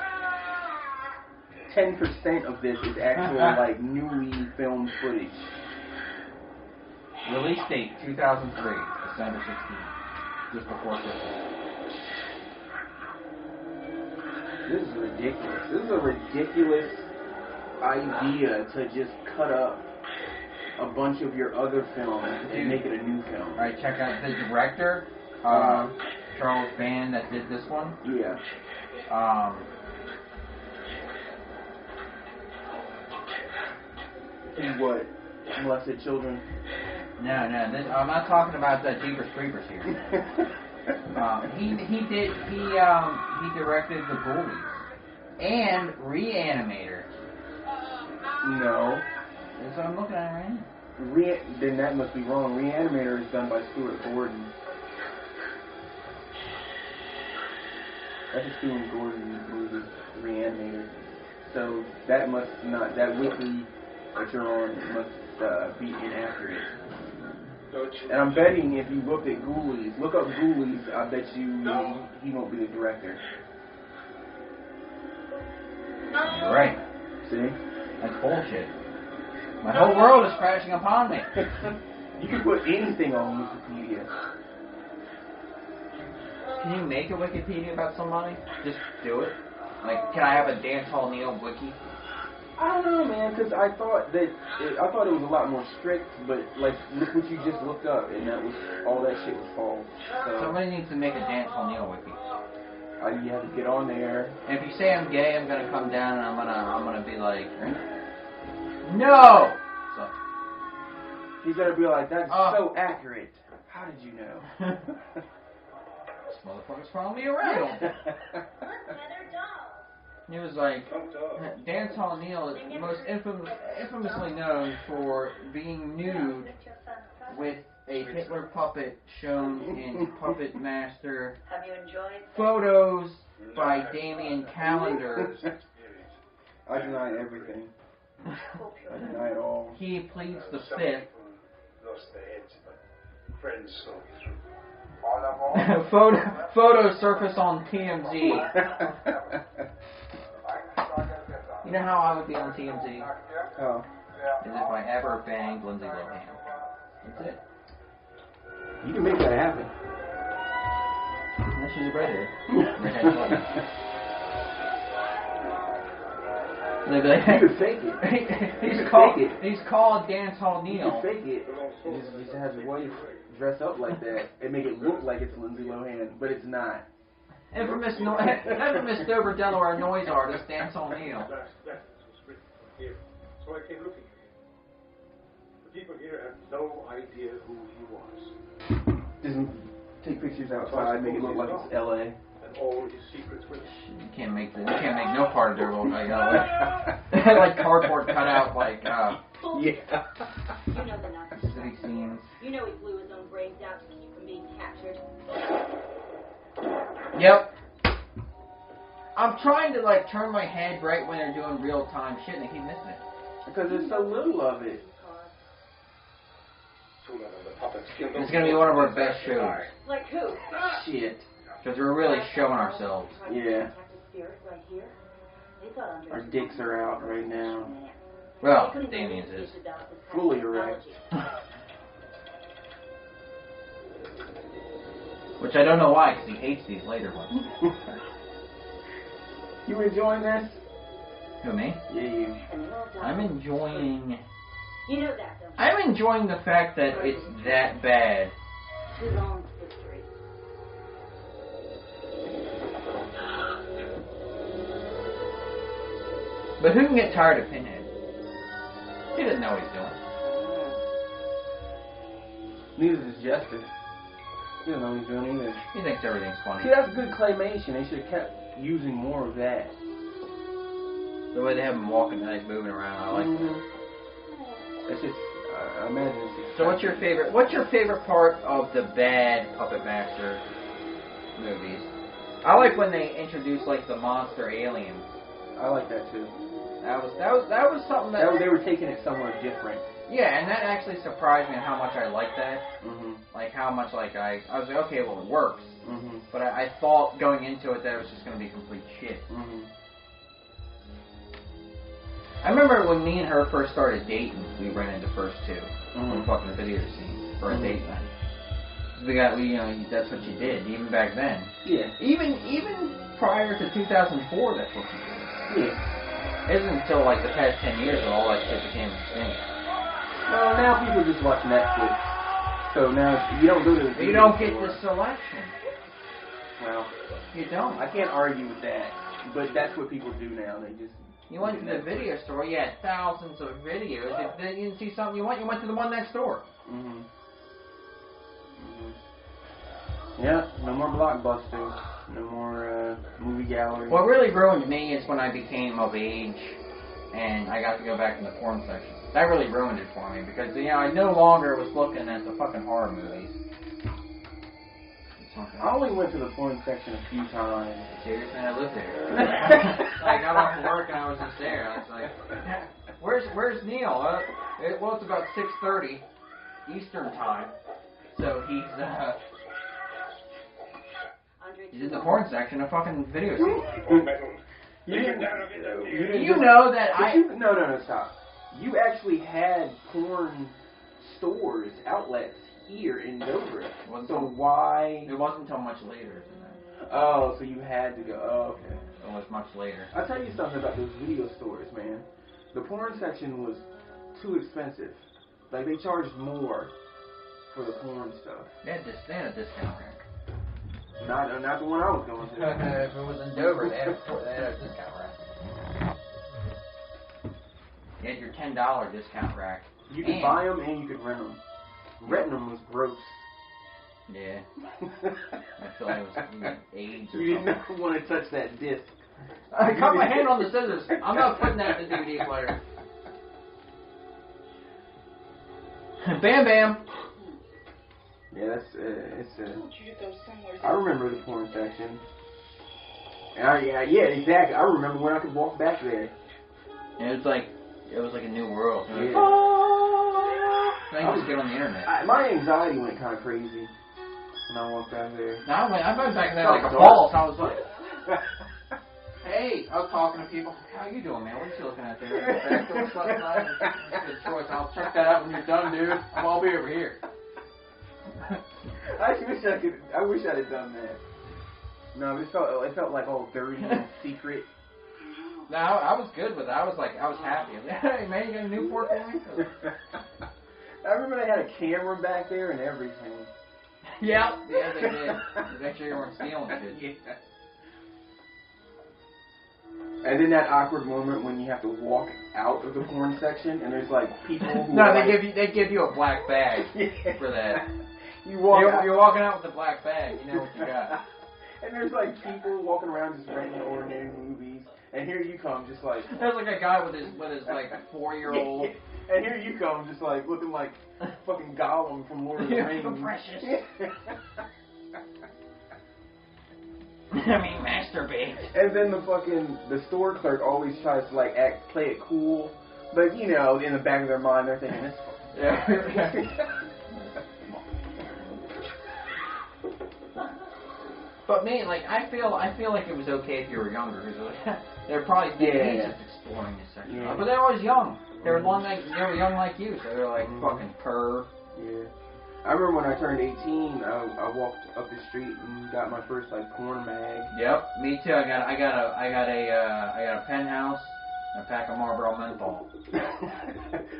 10% of this is actual like newly filmed footage. Release date 2003, December 16th, just before Christmas. ridiculous. This is a ridiculous idea to just cut up a bunch of your other films and make it a new film. Alright, check out the director, Charles Band, that did this one. Yeah. What? Molested children? No, I'm not talking about the Jeepers Creepers here. He directed The Ghoulies and Reanimator. No. That's what I'm looking at right now. Then that must be wrong. Reanimator is done by Stuart Gordon. That's a Stuart Gordon movie, Reanimator. So that must not, that wiki that you're on must be inaccurate. And I'm betting if you looked at Ghoulies, look up Ghoulies, I bet you he won't be the director. You're right. See? That's bullshit. My whole world is crashing upon me. You can put anything on Wikipedia. Can you make a Wikipedia about somebody? Just do it. Like, can I have a Dance Hall Neil wiki? I don't know, man, because I thought it was a lot more strict, but like, look what you just looked up, and that was all that shit was false. So Somebody needs to make a Dance Hall Neil wiki. You have to get on there. And if you say I'm gay, I'm gonna come down and I'm gonna be like, no. So, He's gonna be like, that's so accurate. How did you know? This motherfucker's following me around. He was like, Dance Hall Neil is most infamously known for being nude with a Hitler puppet shown in Puppet Master. Have you enjoyed Photos by Damien Calendar. I deny everything. I deny it all. He pleads the fifth. Lost their heads, but friends saw me through. Photos surface on TMZ. You know how I would be on TMZ? Oh. As if I ever banged Lindsay Lohan. That's it. You can make that happen. Unless she's a redhead. They'd be like, you can fake it. he's called Dance Hall Neil. You can fake it. You just have your wife dress up like that and make it look like it's Lindsay Lohan, but it's not. Infamous Dover, Delaware noise artist Dance Hall Neil. That was written here, so I came looking for him. The people here have no idea who he was. Just take pictures outside, make it look like it's L.A. And all his secrets were. You can't make no part of their look like LA. They had like cardboard cut out like yeah. You know the Nazi. city scenes. You know he blew his own brains out to keep from being captured. Yep. I'm trying to like turn my head right when they're doing real time shit and they keep missing it. Because there's so little of it. It's gonna be one of our best shows. Like who? Shit. Because we're really showing ourselves. Yeah. Our dicks are out right now. Well, Damien's is. Fully erect. Which I don't know why, because he hates these later ones. You enjoying this? Who, me? Yeah, you. I'm enjoying... You know that, don't you? I'm enjoying the fact that it's that bad. His own history. But who can get tired of Pinhead? He doesn't know what he's doing. Neither does Jester. He doesn't know what he's doing either. He thinks everything's funny. See, that's good claymation. They should have kept using more of that. The way they have him walking, like moving around, I like that. It's just, I imagine it's just... So what's your favorite part of the bad Puppet Master movies? I like when they introduce like the monster alien. I like that too. That was something that they were taking it somewhere different. Yeah, and that actually surprised me how much I liked that. Mm-hmm. Like how much like I was like, okay, well it works. Mm-hmm. But I thought going into it that it was just going to be complete shit. Mm-hmm. I remember when me and her first started dating, we ran into first two Mm-hmm. fucking the video scene for a date night. That's what you did even back then. Yeah. Even prior to 2004 that's what you did. Yeah. It isn't until like the past 10 years that all that shit became extinct. Well, now people just watch Netflix. So now you don't go to the You don't get store. the selection. Well, You don't. I can't argue with that. But that's what people do now. They just... You went to the video store, you had thousands of videos. If you didn't see something you want, you went to the one next door. Mm-hmm. Yeah, no more Blockbusters. No more movie gallery. What really ruined me is when I became of age and I got to go back in the porn section. That really ruined it for me because, you know, I no longer was looking at the fucking horror movies. I only went to the porn section a few times. Seriously, I lived there. I got off from work and I was just there. I was like, where's Neil? Well, it's about 6:30 Eastern time. So he's in the porn section of fucking video store. You know that No, stop. You actually had porn stores, outlets here in Dover. So why? It wasn't until much later than that. Oh, so you had to go. Oh, okay. It was much later. I'll tell you something about those video stores, man. The porn section was too expensive. Like, they charged more for the porn stuff. They had a discount rack. Not the one I was going to. If it was in Dover, they had a discount rack. You had your $10 discount rack. You could buy them and you could rent them. Renting them was gross. Yeah. I feel like it was AIDS or You something. didn't want to touch that disc. I cut my hand on the scissors. I'm not putting that in the DVD player. Bam Bam. Yeah, that's I remember the porn section. Yeah, exactly. I remember when I could walk back there. And it was like a new world. Yeah. I think just get on the internet. My anxiety went kind of crazy when I walked back there. No, I went back there like a boss. I was like, hey, I was talking to people. How you doing, man? What are you looking at there? Good choice. I'll check that out when you're done, dude. I'll be over here. I wish I'd have done that. No, it felt like all dirty and secret. No, I was good with it. I was happy. Hey, man, you got a Newport for me? I remember they had a camera back there and everything. Yeah, they did. Make sure you weren't stealing shit. Yeah. And then that awkward moment when you have to walk out of the porn section and there's like people who they give you a black bag for that. You're walking out with a black bag, you know what you got. And there's like people walking around just renting ordinary movies. And here you come just like there's like a guy with his like 4-year-old. And here you come just like looking like fucking Gollum from Lord of the Rings. So precious. I mean, masturbate. And then the store clerk always tries to like play it cool, but you know, in the back of their mind they're thinking this. Yeah. But me, like I feel like it was okay if you were younger because they're probably just exploring this section. Yeah. But they're always young. They were young like you, so they're like fucking perv. Yeah. I remember when I turned 18, I walked up the street and got my first like porn mag. Yep, me too. I got a Penthouse and a pack of Marlboro Menthol.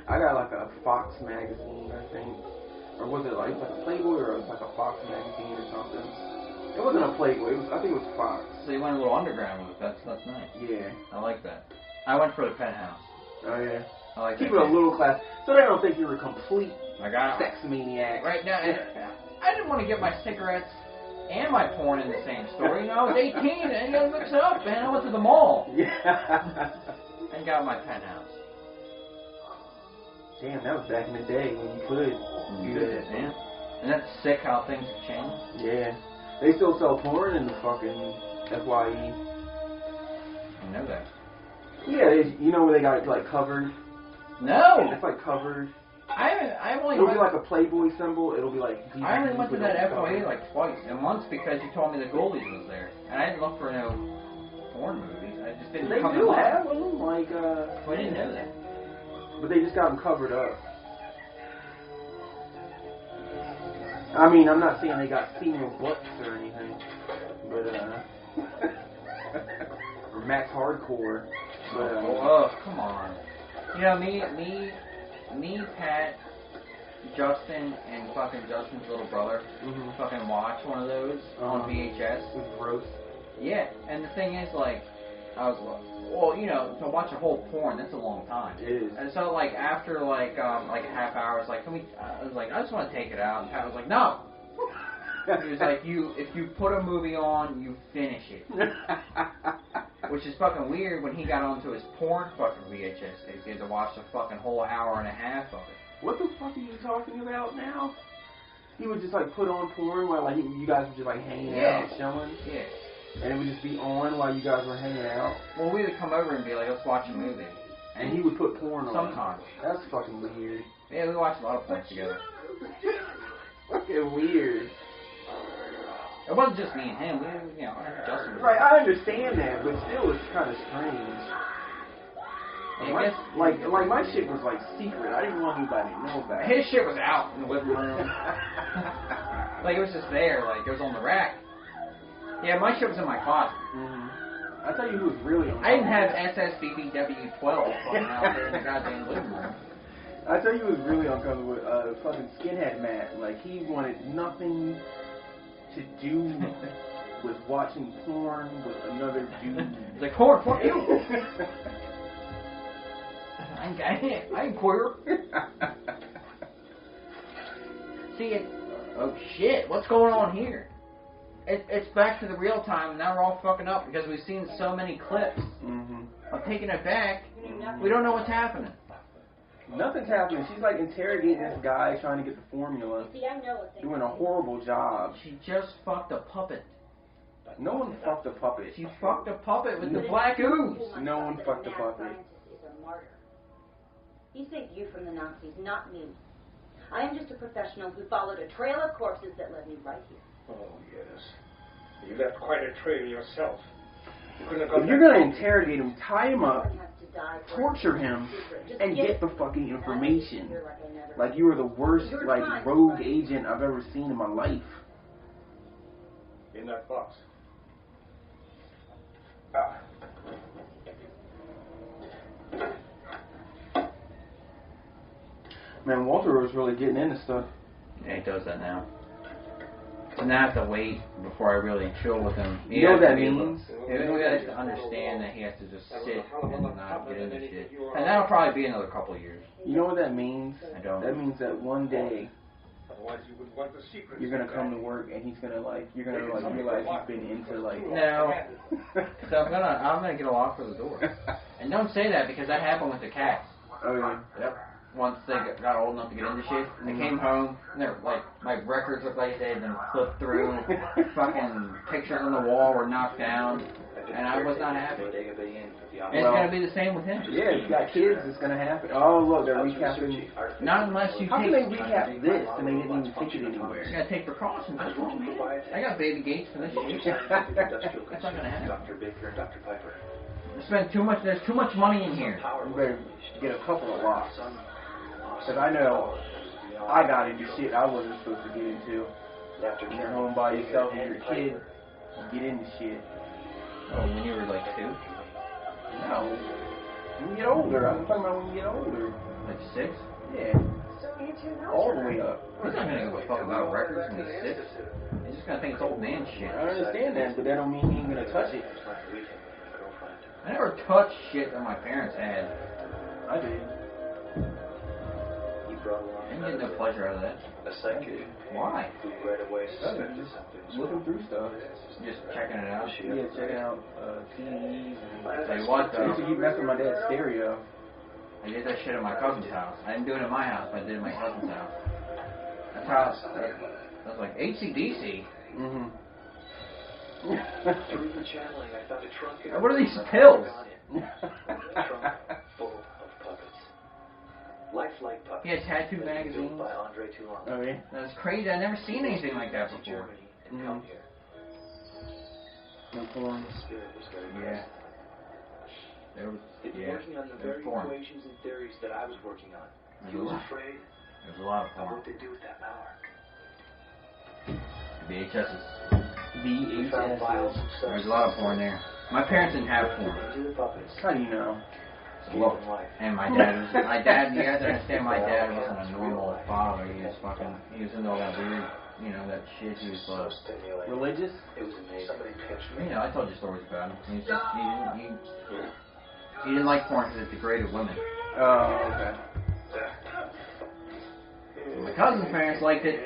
I got like a Fox magazine, I think, or was it like a Playboy or like a Fox magazine or something? It wasn't a Playboy. I think it was Fox. So you went a little underground with it. That's nice. Yeah. I like that. I went for the Penthouse. Oh yeah. I like Keep that. it a little class, so they don't think you're a complete I sex maniac. Right now, I didn't want to get my cigarettes and my porn in the same store. You know, I was 18 and you gotta mix it up, man. I went to the mall. Yeah. And got my Penthouse. Damn, that was back in the day when you could do that, man. And that's sick how things have changed. Yeah. They still sell porn in the fucking FYE. I know that. Yeah, you know where they got it like covered? No! It's like covered. It'll be like a Playboy symbol. It'll be like. I only went to that FYE like twice, and once because you told me the Goldies was there, and I didn't look for no porn movies. I just didn't. They do have them, like. I didn't know that. But they just got them covered up. I mean, I'm not saying they got female butts or anything, but Max Hardcore. But, Oh, come on. You know, me, Pat, Justin, and fucking Justin's little brother fucking watch one of those on VHS. With gross. Yeah, and the thing is, like, I was like, well, you know, to watch a whole porn, that's a long time. It is. And so, like, after, like a half hour, I was like, I was like, I just want to take it out. And Pat was like, no. He was like, if you put a movie on, you finish it. Which is fucking weird when he got onto his porn fucking VHS tapes. He had to watch the fucking whole hour and a half of it. What the fuck are you talking about now? He would just like put on porn while like you guys were just like hanging out, chilling. Yeah. And it would just be on while you guys were hanging out. Well, we would come over and be like, let's watch a movie. And he would put porn on. Sometimes. That's fucking weird. Yeah, we watched a lot of porn together. Fucking weird. It wasn't just me and him. We, you know, Justin was Right, I understand that, but still, it's kind of strange. Yeah, I guess, like my shit was like secret. I didn't want anybody to know about it. his shit was out in the living room. Like, it was just there. Like, it was on the rack. Yeah, my shit was in my closet. I tell you who was really on. I didn't have SSBBW12 fucking out there in the goddamn living room. I tell you who was really uncomfortable with fucking Skinhead Matt. Like, he wanted nothing to do with watching porn with another dude. He's like, porn, you. I ain't queer. See it. Oh shit! What's going on here? It's back to the real time, and now we're all fucking up because we've seen so many clips of taking it back. We don't know what's happening. Nothing's happening. She's like interrogating this guy, trying to get the formula, doing a horrible job. She just fucked a puppet. No one fucked a puppet. She fucked a puppet with the black ooze. No one fucked a puppet. He saved you from the Nazis, not me. I am just a professional who followed a trail of corpses that led me right here. Oh, yes. You left quite a trail yourself. You couldn't have gone If you're gonna interrogate him, tie him up, Everyone has to die for torture a him, secret. Just and get the fucking it. information. You're like I never- Like you were the worst, You're like, trying. rogue agent I've ever seen in my life. in that box. Man, Walter was really getting into stuff. Yeah, he does that now. So now I have to wait before I really chill with him. You know what that means? He has to understand that he has to just sit and not get into shit. And that'll probably be another couple of years. You know what that means? I don't. That means that one day Otherwise, you would want the secret. you're gonna come to work and he's gonna like, you're gonna like realize he's been into like. No. So I'm gonna get a lock for the door. And don't say that because that happened with the cats. Oh yeah. Yep. Once they got old enough to get into shit, they came home, and they're like, my records looked like they had been flipped through, fucking pictures on the wall were knocked down, and I was not happy. And it's gonna be the same with him. Yeah, if you got kids, it's gonna happen. Oh look, they're recapping. Not unless you How can they take. recap this and they didn't even take it anywhere? You gotta take precautions. That's all, man. I got baby gates for this shit. That's not gonna happen. Dr. Baker and Dr. Piper. Spend too much. There's too much money in here. You better get a couple of locks. Because I know I got into shit I wasn't supposed to get into. When you're home by yourself and you're a kid, you get into shit. Oh, when you were like 2, No. When you get older, I'm talking about when you get older. like 6. Yeah. All the way up. He's not gonna give a fuck about records when he's 6. He's just gonna think it's old man shit. I understand that, but that don't mean he ain't gonna touch it. I never touched shit that my parents had. I did. I didn't get no pleasure out of that. A psychic. Why? Who right away I suspected just something. looking through stuff. Just checking it out. Yeah, checking out TVs. Tell you what I used to though, keep messing with my dad's stereo. I did that shit at my cousin's house. I didn't do it at my house, but I did it at my cousin's house. That's how I was like, AC/DC? Mm-hmm. Through the channeling, I found a trunk. What are these pills? A trunk full of puppets. Lifelike puppets. He had tattoo Built magazines. by Andre Toulon. Oh, yeah? That's crazy. I've never seen anything like that To before. Germany and come here. No porn. The spirit was very Yeah. present. There was, It's yeah, working on the there was very porn. equations and theories that I was working on. There's He a was lot. afraid There's a lot of of porn. what to do with that power. VHSs. We found vials of There's a lot of porn there. My parents didn't have porn. How do you know? Well, and my dad, you guys understand, my dad wasn't a normal father. He was into all that weird, that shit. He was Religious? I told you stories about him. He didn't like porn because it degraded women. Oh, okay. My cousin's parents liked it.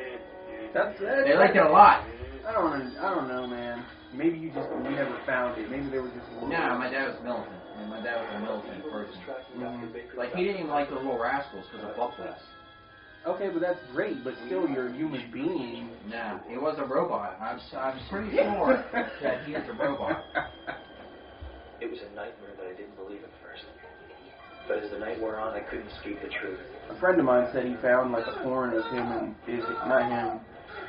They liked it a lot. I don't know, man. Maybe you never found it. Maybe they were just. No, my dad was militant. And my dad was a militant person. Mm-hmm. Like, he didn't even like the Little Rascals because of buttholes. Okay, but that's great. But still, you're a human being. No, he was a robot. I'm pretty sure that he is a robot. It was a nightmare that I didn't believe at first. But as the night wore on, I couldn't escape the truth. A friend of mine said he found like a porn of him and not him,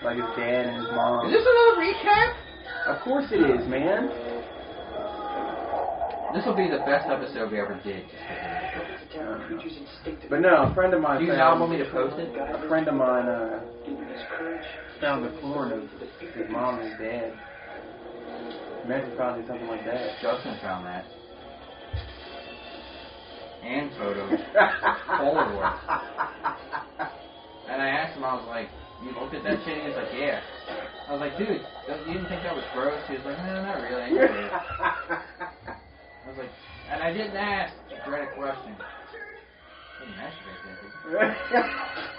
like his dad and his mom. Is this another recap? Of course it is, man. This will be the best episode we ever did. But no, a friend of mine. Do you not want me to post it? A friend of mine found the porn of his mom and his dad. Imagine finding something like that. Justin found that. And photos. Polaroid. And I asked him, I was like, you looked at that shit? He was like, yeah. I was like, dude, you didn't think that was gross? He was like, no, not really. I enjoyed it. I was like, and I didn't ask a dreaded question. He didn't masturbate that, did he?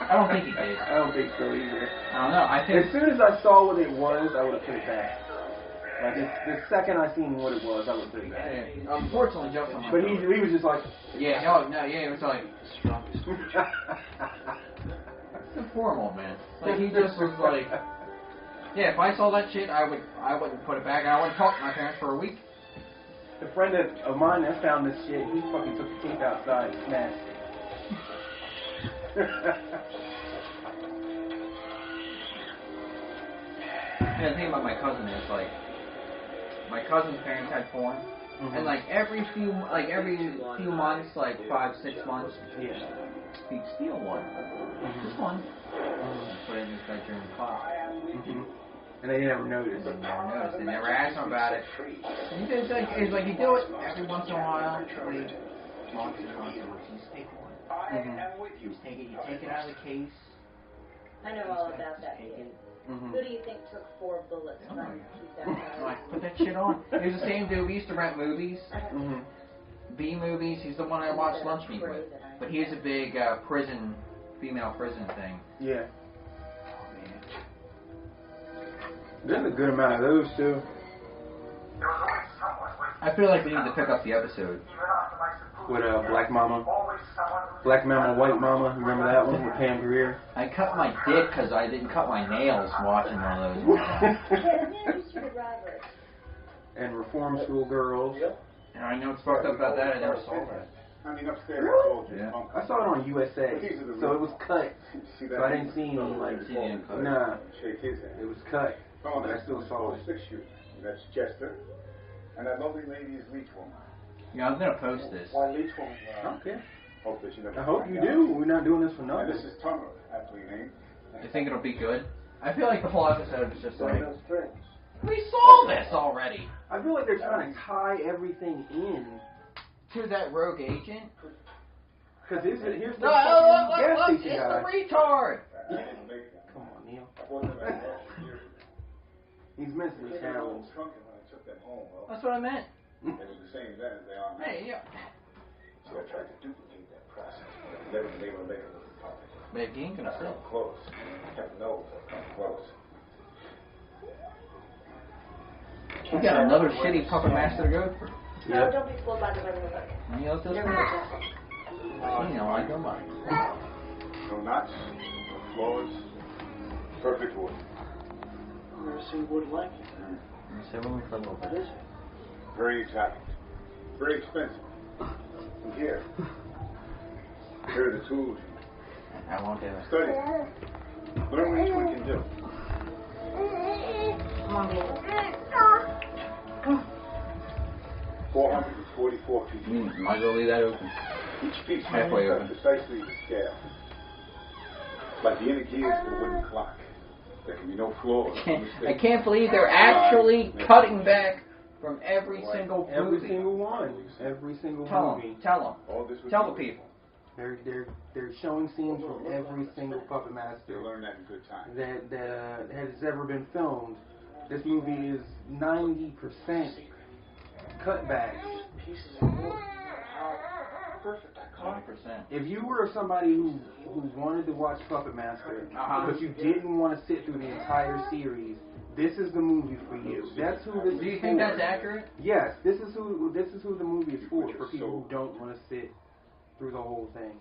I don't think he did. I don't think so either. I don't know. I think as soon as I saw what it was, I would have put it back. Like the second I seen what it was, I would have put it back. Yeah. Unfortunately, Justin. But he was just like. Yeah. Oh no. Yeah. It was like. It's informal, man. Like he just was like. Yeah. If I saw that shit, I wouldn't put it back. I wouldn't talk to my parents for a week. The friend of mine that found this shit, he fucking took the tape outside and smashed it. Yeah, the thing about my cousin is like, my cousin's parents had porn, and like every few months, like 5-6 months, he'd steal one, just one, put it in his bedroom closet. And they never noticed. They never asked him about it. And it's like you do it every once in a while. Months and months and months. You just take one. You take it out of the case. I know all about that. Who do you think took 4 bullets from keep that guy? Like, put that shit on. He was the same dude. We used to rent movies. B movies. He's the one I watched Lunch Meat with. But he has a big female prison thing. Yeah. There's a good amount of those too. I feel like we need to pick up the episode. With Black Mama, White Mama. Remember that one with Pam Grier? I cut my dick because I didn't cut my nails watching one of those. And Reform School Girls. And I know it's fucked up about that. I never saw that. I mean, upstairs. Really? Yeah. I saw it on USA, so it was cut. So I didn't see any Nah, it was cut. Oh, but I still saw it. 6 shooter. That's Chester. And that lovely lady is Leech Woman. Yeah, I'm gonna post this. Why Leech Woman? Okay. Hope that you never. I hope you do. We're not doing this for nothing. This is Tummer, aptly named. You think it'll be good? I feel like the whole episode is just like, we saw this already. I feel like they're trying to tie everything in to that rogue agent. Because here's the look, gas station it's guy. the retard. Come on, Neil. He's mentally challenged. That's what I meant. They were the same then as they are now. Hey, yeah. So I tried to duplicate that process. They were later with the public. But he ain't gonna Come close. Kept nose. Come close. We got another shitty puppet master to go through. No, don't be fooled by the way we look. You know, this one. I don't mind. No knots, no flaws. Perfect wood. I've never seen wood like it. What is it? Very exotic. Very expensive. And here are the tools. I won't do it. Study. Learn what each one can do. Come on, baby. 444 pieces. Might as well leave that open. Each piece Halfway is open. precisely the scale. Like the inner gears of a wooden clock. There can be no flaws. I can't believe they're actually cutting back from every single movie. Every single one. Every single movie. Tell All this them. was Tell the people. They're showing scenes from every single Puppet Master You'll learn that in good time. that has ever been filmed. This movie is 90% cutbacks. Pieces of wood. How perfect I call it. 100%. If you were somebody who wanted to watch Puppet Master, but you didn't want to sit through the entire series, this is the movie for you. That's who this is for. Do you think that's accurate? Yes, this is who the movie is for people who don't want to sit through the whole thing.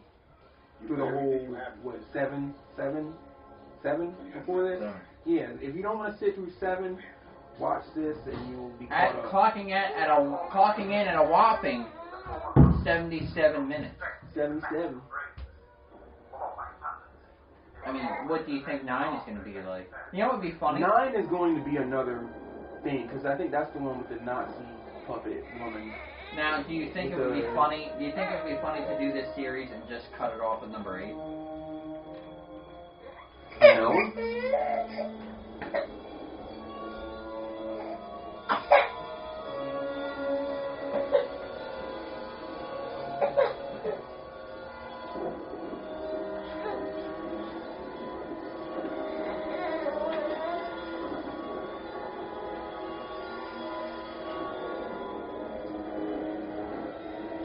Through the whole, what, seven before this? Yeah, if you don't want to sit through 7, watch this and you'll be caught up. Clocking in at a whopping 77 minutes. 77. I mean, what do you think 9 is going to be like? You know what would be funny? 9 is going to be another thing, because I think that's the one with the Nazi puppet woman. Now, do you think it would be funny? Do you think it would be funny to do this series and just cut it off at number 8? No.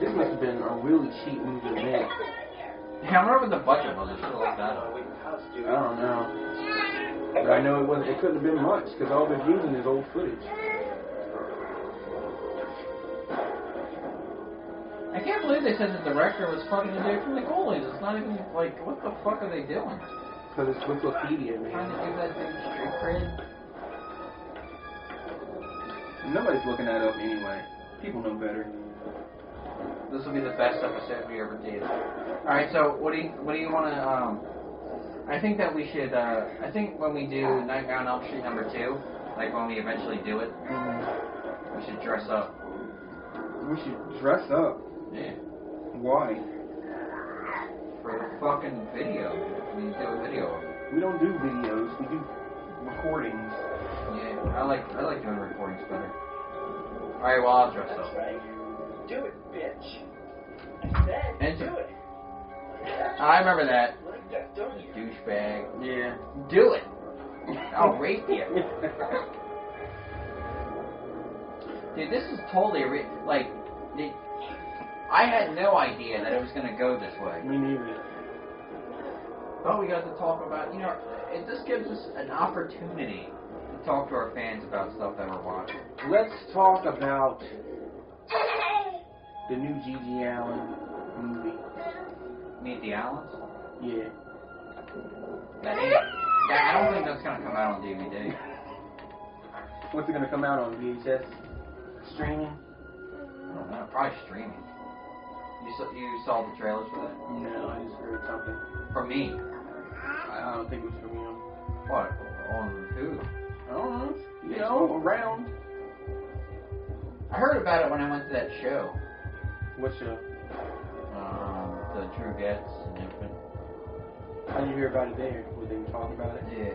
This must have been a really cheap movie to make. Yeah, I wonder what the budget was. Or shit like that. I don't know. But I know it couldn't have been much, because all they're using is old footage. I can't believe they said the director was fucking a dude from the Goalies. It's not even like, what the fuck are they doing? Because it's Wikipedia, Trying to man. give that dude street cred? Nobody's looking that up anyway. People know better. This will be the best episode we ever did. Alright, so what do you want to, I think that we should, I think when we do Nightmare on Elm Street number 2, like when we eventually do it, we should dress up. We should dress up. Yeah. Why? For the fucking video. We do a video of it. We don't do videos. We do recordings. Yeah, I like doing recordings better. Alright, well, I'll dress up. That's right. Do it, bitch. I said, And do it. I remember that. Like that, don't you? Douchebag. Yeah. Do it. I'll rape you. Dude, this is totally I had no idea that it was going to go this way. Me neither. But we got to talk about, this gives us an opportunity to talk to our fans about stuff that we're watching. Let's talk about the new Gigi Allen movie. Meet the Allens? Yeah. I don't think that's going to come out on DVD. What's it going to come out on? VHS? Streaming? I don't know, probably streaming. You saw the trailers for that? No, I just heard something. From me. I don't think it was from you. What? On who? I don't know. You know, around. I heard about it when I went to that show. What show? The True Gets and Infant. How did you hear about it there? Were they talking about it? Yeah.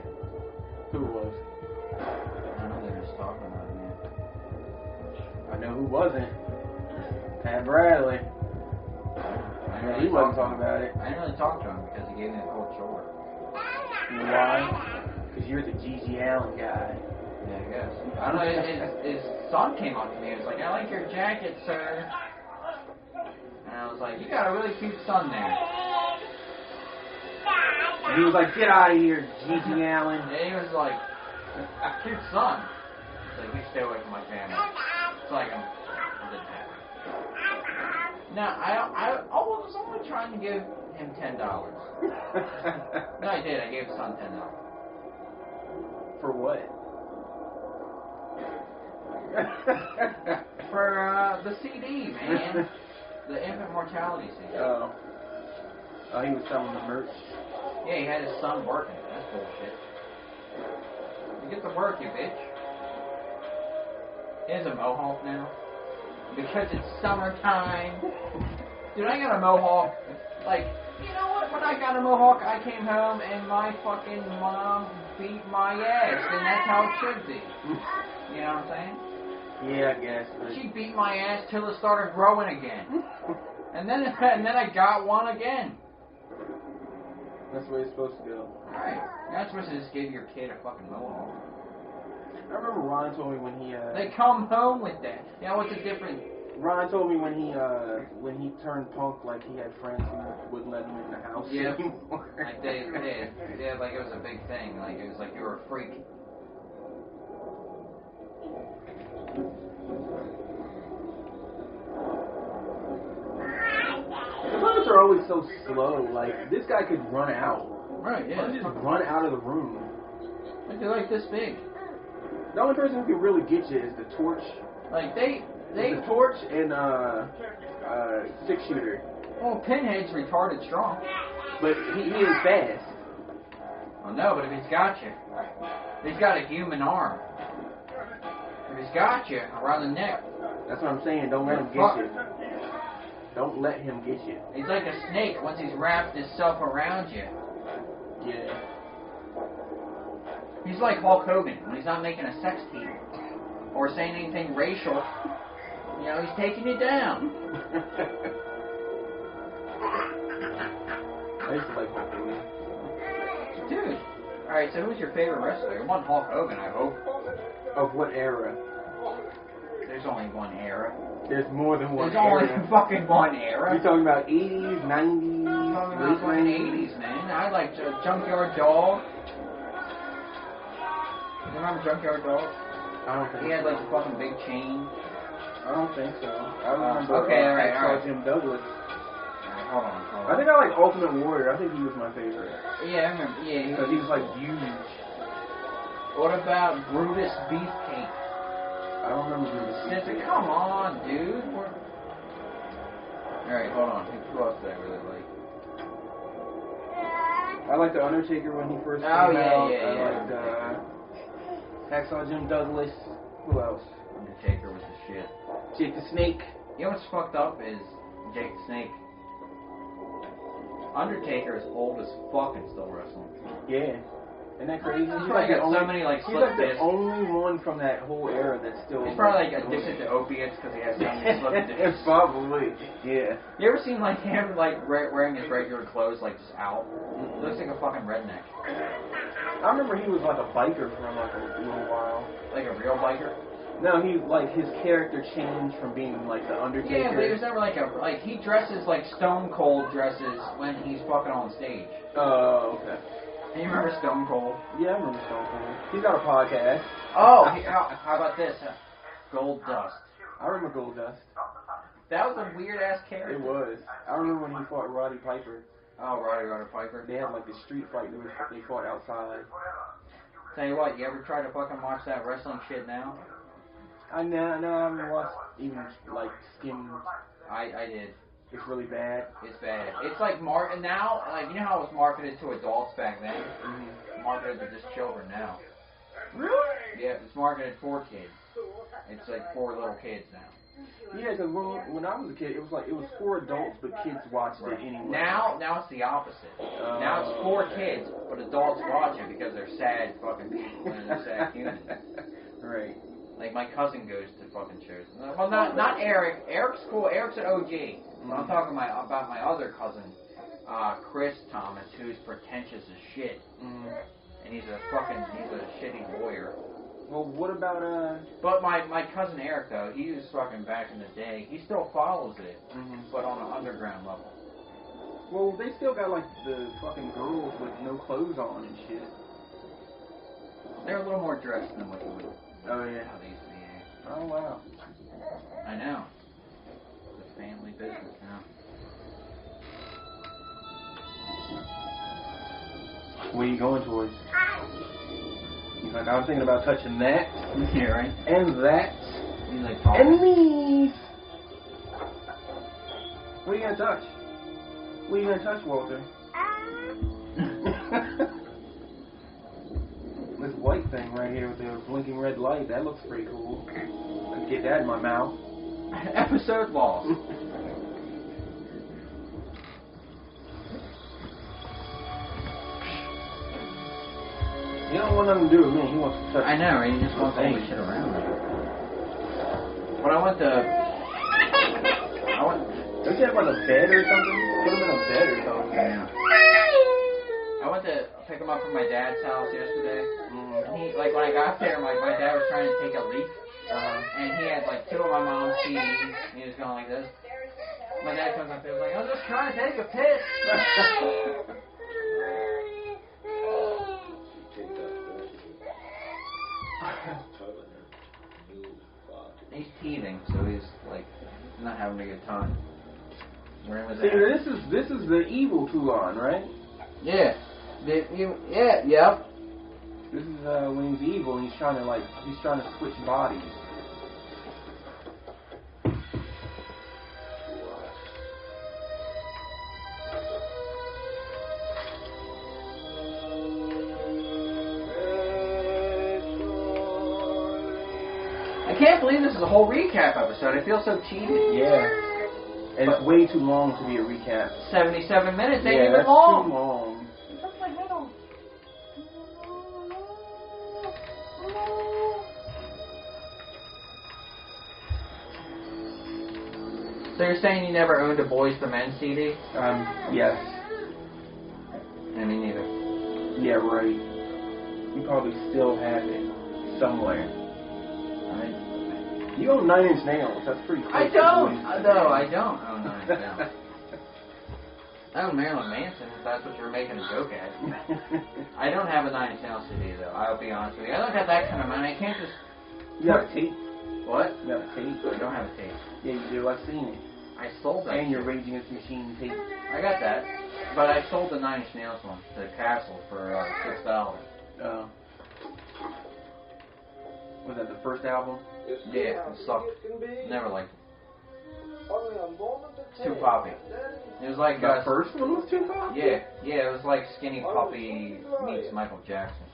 Who it was? I don't know, they were just talking about it, man. I know who wasn't. Pat Bradley. Yeah, he wasn't talking about it. I didn't really talk to him because he gave me a cold shoulder. You know why? Because you're the Gigi Allen guy. Yeah, I guess. I don't know, his son came up to me and was like, I like your jacket, sir. And I was like, you got a really cute son there. And he was like, get out of here, Gigi Allen. And he was like, cute son. He's like, you stay away from my family. It's like, it didn't happen. Now, I was only trying to give him $10. No, I did. I gave his son $10. For what? For the CD, man. The Infant Mortality CD. Oh, he was selling the merch. Yeah, he had his son working. That's bullshit. You get to work, you bitch. He has a mohawk now. Because it's summertime. Dude, I got a mohawk. Like, you know what? When I got a mohawk, I came home and my fucking mom beat my ass. And that's how it should be. You know what I'm saying? Yeah, I guess. But... She beat my ass till it started growing again. and then I got one again. That's the way it's supposed to go. Right. You're not supposed to just give your kid a fucking mohawk. I remember Ron told me when he They come home with that. You know what's the difference? Ron told me when he turned punk, like he had friends who wouldn't let him in the house anymore. Like they did. Yeah, like it was a big thing. Like it was like you were a freak. The puppets are always so slow. Like this guy could run out. Right, yeah. Just run out of the room. Like they're like this big. The only person who can really get you is the torch. Like they The torch and 6-shooter. Well, Pinhead's retarded strong. But he is fast. Well, no, but if he's got you, he's got a human arm. If he's got you around the neck, that's what I'm saying. Don't let him get you. Don't let him get you. He's like a snake once he's wrapped himself around you. Yeah. He's like Hulk Hogan when he's not making a sex tape or saying anything racial. You know, he's taking you down. I used to like Hulk Hogan. Dude. Alright, so who's your favorite wrestler? It wasn't Hulk Hogan, I hope. Of what era? There's only one era. There's more than one There's era. only fucking one era. You're talking about 80s, 90s, I'm talking about fucking 80s, man. I like Junkyard Dog. You remember Junkyard Dog? I don't think He had like a fucking big chain. I don't think so. I remember okay, alright. Jim Douglas. Alright, hold on. I think I like Ultimate Warrior. I think he was my favorite. Yeah, I remember. Yeah, Because he was like huge. What about Brutus Beefcake? I don't remember Brutus. Come on, dude. Alright, hold on. Who else did I really like? I liked The Undertaker when he first came out. I liked Hacksaw Jim Douglas. Who else? Undertaker was the shit. Jake the Snake. You know what's fucked up is Jake the Snake. Undertaker is old as fuck and still wrestling. Yeah. Isn't that crazy? He's probably got so many like he's slip like the discs. only one from that whole era that's still. He's probably like addicted to opiates because he has so many slip discs. Probably. Yeah. You ever seen like him like wearing his regular clothes like just out? Looks like a fucking redneck. I remember he was like a biker for like a little while. Like a real biker? No, he like his character changed from being like the Undertaker. Yeah, but he was never like he dresses like Stone Cold dresses when he's fucking on stage. Oh, okay. Do you remember Stone Cold? Yeah, I remember Stone Cold. He's got a podcast. Oh, how about this? Gold Dust. I remember Gold Dust. That was a weird ass character. It was. I remember when he fought Roddy Piper. Oh, Roddy Piper. They had like the street fight. They fought outside. Tell you what, you ever try to fucking watch that wrestling shit now? I haven't watched even like skim. I did. It's really bad. It's bad. It's like now, like you know how it was marketed to adults back then. Mm-hmm. Marketed to just children now. Really? Yeah, it's marketed for kids. It's like for little kids now. Yeah, because when I was a kid, it was for adults, but kids watched it anyway. Now it's the opposite. Now it's for kids, but adults watch it because they're sad fucking people and they're sad humans. Right. Like my cousin goes to fucking shows. Well, not Eric. Eric's cool. Eric's an OG. But I'm talking about my other cousin, Chris Thomas, who's pretentious as shit. Mm-hmm. And he's a shitty lawyer. Well, what about But my cousin Eric though, he was fucking back in the day. He still follows it, but on an underground level. Well, they still got like the fucking girls with no clothes on and shit. They're a little more dressed than what you would. Oh yeah. How they used to be. Oh wow. I know. It's a family business now. What are you going towards? He's like, I'm thinking about touching that. Yeah, right. And that. He's like talking. And me. What are you gonna touch? What are you gonna touch, Walter? This white thing right here with the blinking red light, that looks pretty cool. I can get that in my mouth. Episode lost. He don't want nothing to do with me. He wants to touch. I know, right? He just wants all the shit around me. When I went to... Don't you have like a bed or something? Put him in a bed or something. Yeah. I went to pick him up from my dad's house yesterday. And he, like, when I got there, my dad was trying to take a leak. And he had, like, 2 of my mom's CDs. And he was going like this. My dad comes up there and was like, I'm just trying to take a piss. He's teething, so he's, like, not having a good time. Where was See, that? this is the evil Toulon, right? Yeah. Yep. This is when he's evil and he's trying to switch bodies. I can't believe this is a whole recap episode. I feel so cheated. Yeah. And it's way too long to be a recap. 77 minutes ain't Yeah, even that's long. too long. So you're saying you never owned a Boys II Men CD? Yes. I mean, neither. Yeah, right. You probably still have it somewhere. You own 9 Inch Nails. That's pretty cool. I don't. No, I don't own 9 Inch Nails. I own Marilyn Manson, if that's what you're making a joke at. I don't have a 9 Inch Nails CD, though. I'll be honest with you. I don't have that kind of money. I can't just... You have a tape? What? You have a tape? I don't have a tape. Yeah, you do. I've seen it. I sold that. And your Rage Against the Machine tape. I got that. But I sold the 9 Inch Nails one to Castle for $6. Was that the first album? Yeah, it sucked. Never liked it. It's too poppy. It was like the first one was too poppy? Yeah, it was like Skinny Puppy meets Michael Jackson.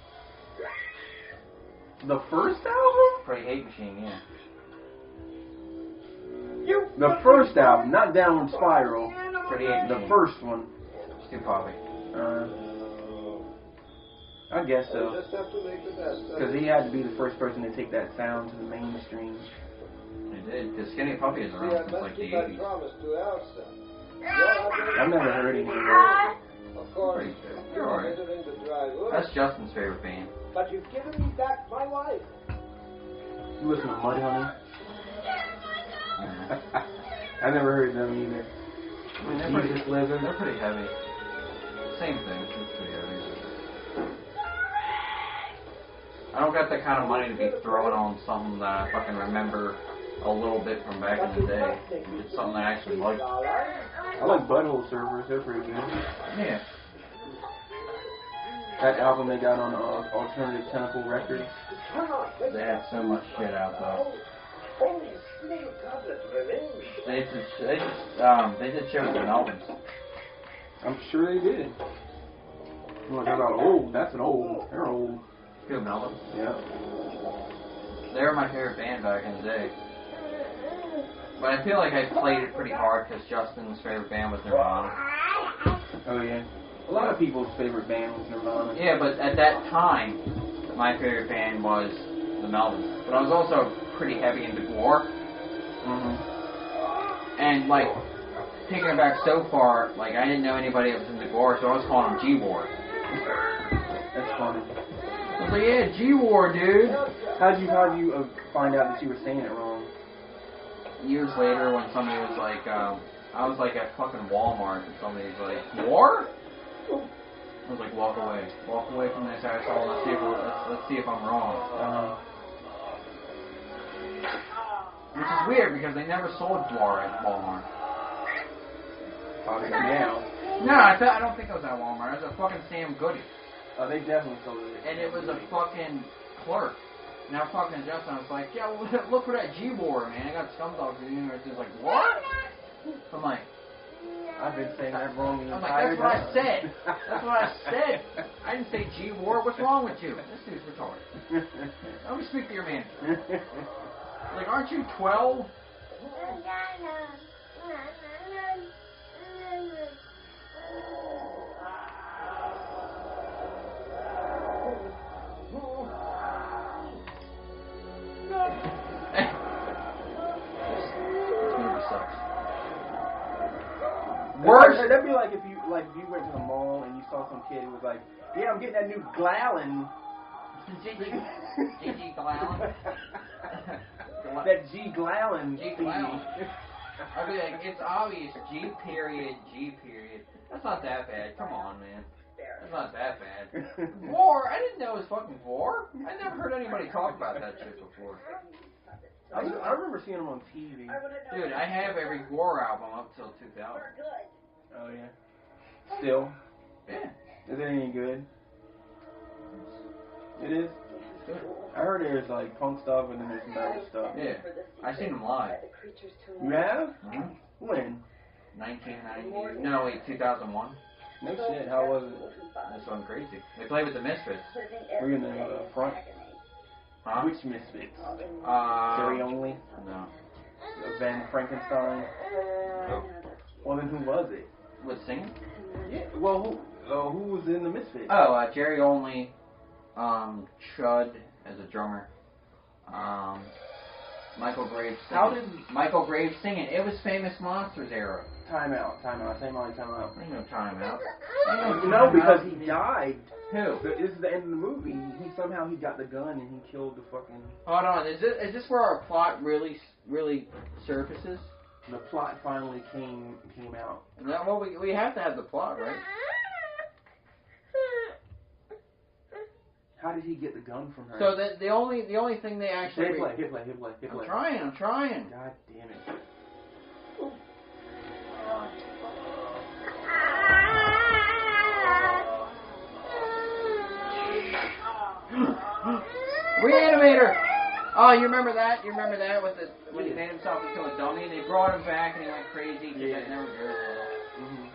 The first album? Pretty Hate Machine, yeah. The first album, not Downward Spiral. Pretty Hate Machine. The first one. It's too poppy. I guess so. Because he had to be the first person to take that sound to the mainstream. He did, because Skinny Puppy is around since like the 80s. I've never heard any of that. You're alright. That's Justin's favorite band. But you've given me back my wife. You listen to Mudhoney? I never heard them either. I mean, they're pretty heavy. Same thing, it's pretty heavy. I don't got that kind of money to be throwing on something that I fucking remember a little bit from back in the day. It's something I actually like. I like Butthole Surfers, they're pretty good. Yeah. That album they got on Alternative Tentacle Records. They had so much shit out though. They did shows and albums. I'm sure they did. You want to talk about old? That's an old. They're old. Good Melvin. Yeah. They were my favorite band back in the day. But I feel like I played it pretty hard because Justin's favorite band was Nirvana. Oh yeah. A lot of people's favorite band was Nirvana. Yeah, but at that time, my favorite band was the Melvins. But I was also pretty heavy into Gwar. And like, taking it back so far, like I didn't know anybody that was into Gwar, so I was calling them G-War. That's funny. I was like, yeah, G-War, dude. How'd you find out that you were saying it wrong? Years later, when somebody was like, I was like at fucking Walmart, and somebody was like, War? I was like, walk away from this asshole. Let's see if I'm wrong. Which is weird because they never sold Gwar at Walmart. Probably now. No, I don't think it was at Walmart. It was a fucking Sam Goody. Oh, they definitely sold it. And it was a fucking clerk. Now fucking Justin was like, yeah, well, look for that G-War, man. I got Scumdogs in the universe. He's like, what? I'm like, I've been saying that wrong the I'm like, entire that's what I time. said. That's what I said. I didn't say G-War. What's wrong with you? This dude's retarded. Let me speak to your manager. Like, aren't you 12? if you went to the mall and you saw some kid who was like, yeah, I'm getting that new Glallen. G.G. Glallen? That G. Glallen. G. Glallen. I'd be like, it's obvious, G period. That's not that bad. Come on, man. That's not that bad. War? I didn't know it was fucking War. I never heard anybody talk about that shit before. I remember seeing him on TV. Dude, I have every War album up till 2000. Oh, yeah. Still? Yeah. Is it any good? It is? I heard there's like punk stuff and then there's metal stuff. Yeah. I've seen them live. You have? Mm-hmm. When? 1990. No, wait, 2001. No shit, how was it? That's going crazy. They played with the Misfits. Were you in the front? Huh? Which Misfits? Jerry Only? No. Van Frankenstein? No. Well, then who was it? Was singing? Yeah, well, who was in the Misfits? Oh, Jerry Only, Chud as a drummer, Michael Graves singing. Michael Graves singing? It was Famous Monsters era. Time out. Time out. Ain't no time out. No, because he died. Who? This is the end of the movie. He got the gun and he killed the fucking... Hold on, is this where our plot really surfaces? The plot finally came out. No, well, we have to have the plot, right? How did he get the gun from her? So the only thing they actually... Hit play. I'm trying. God damn it. Reanimator! Oh, you remember that? When he made himself into a dummy? They brought him back and he went crazy because that never goes well. Mm-hmm.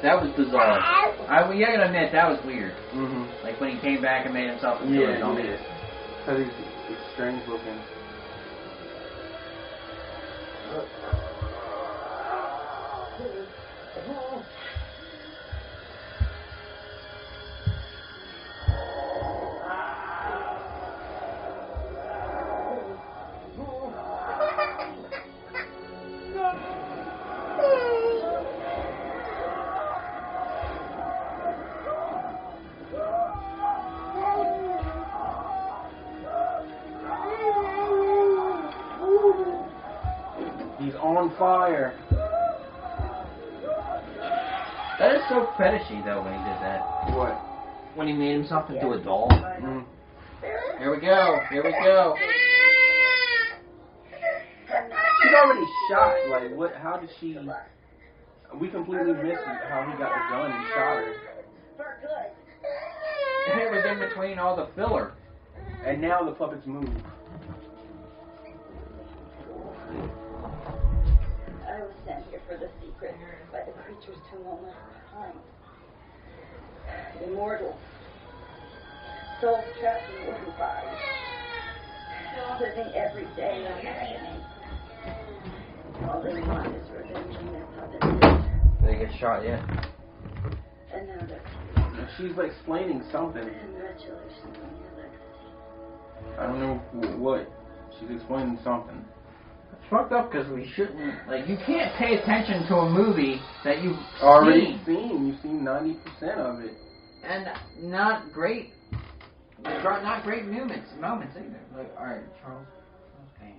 That was bizarre. I gotta admit, that was weird. Mm-hmm. Like when he came back and made himself into a dummy. Yeah. Because he's strange looking. He's on fire. That is so fetishy, though, when he did that. What? When he made himself into a doll. Mm. Here we go. She's already shot. Like, what? How did she... We completely missed how he got the gun and shot her. It was in between all the filler. And now the puppets move. I was sent here for the secret by the creatures to know my time. Immortal. Souls trapped in wooden bodies. Living every day in agony. All they want is revenge on their puppets. Did they get shot yet? And now they're She's like explaining something. congratulations on your legacy. I don't know what. She's explaining something. It's fucked up because we shouldn't... Like, you can't pay attention to a movie that you've already seen. You've seen 90% of it. And not great... Not great moments either. Like, alright, Charles. Okay.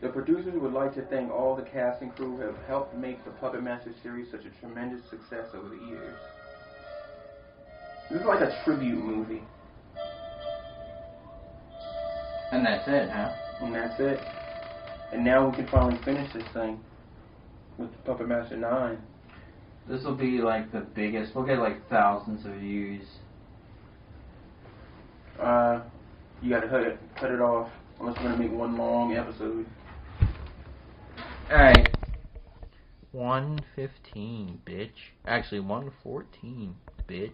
The producers would like to thank all the cast and crew who have helped make the Puppet Master series such a tremendous success over the years. This is like a tribute movie. And that's it, huh? And that's it. And now we can finally finish this thing with Puppet Master 9. This will be like the biggest. We'll get like thousands of views. You gotta cut it off unless we're gonna make one long episode. Alright. 1:15, bitch. Actually, 1:14, bitch.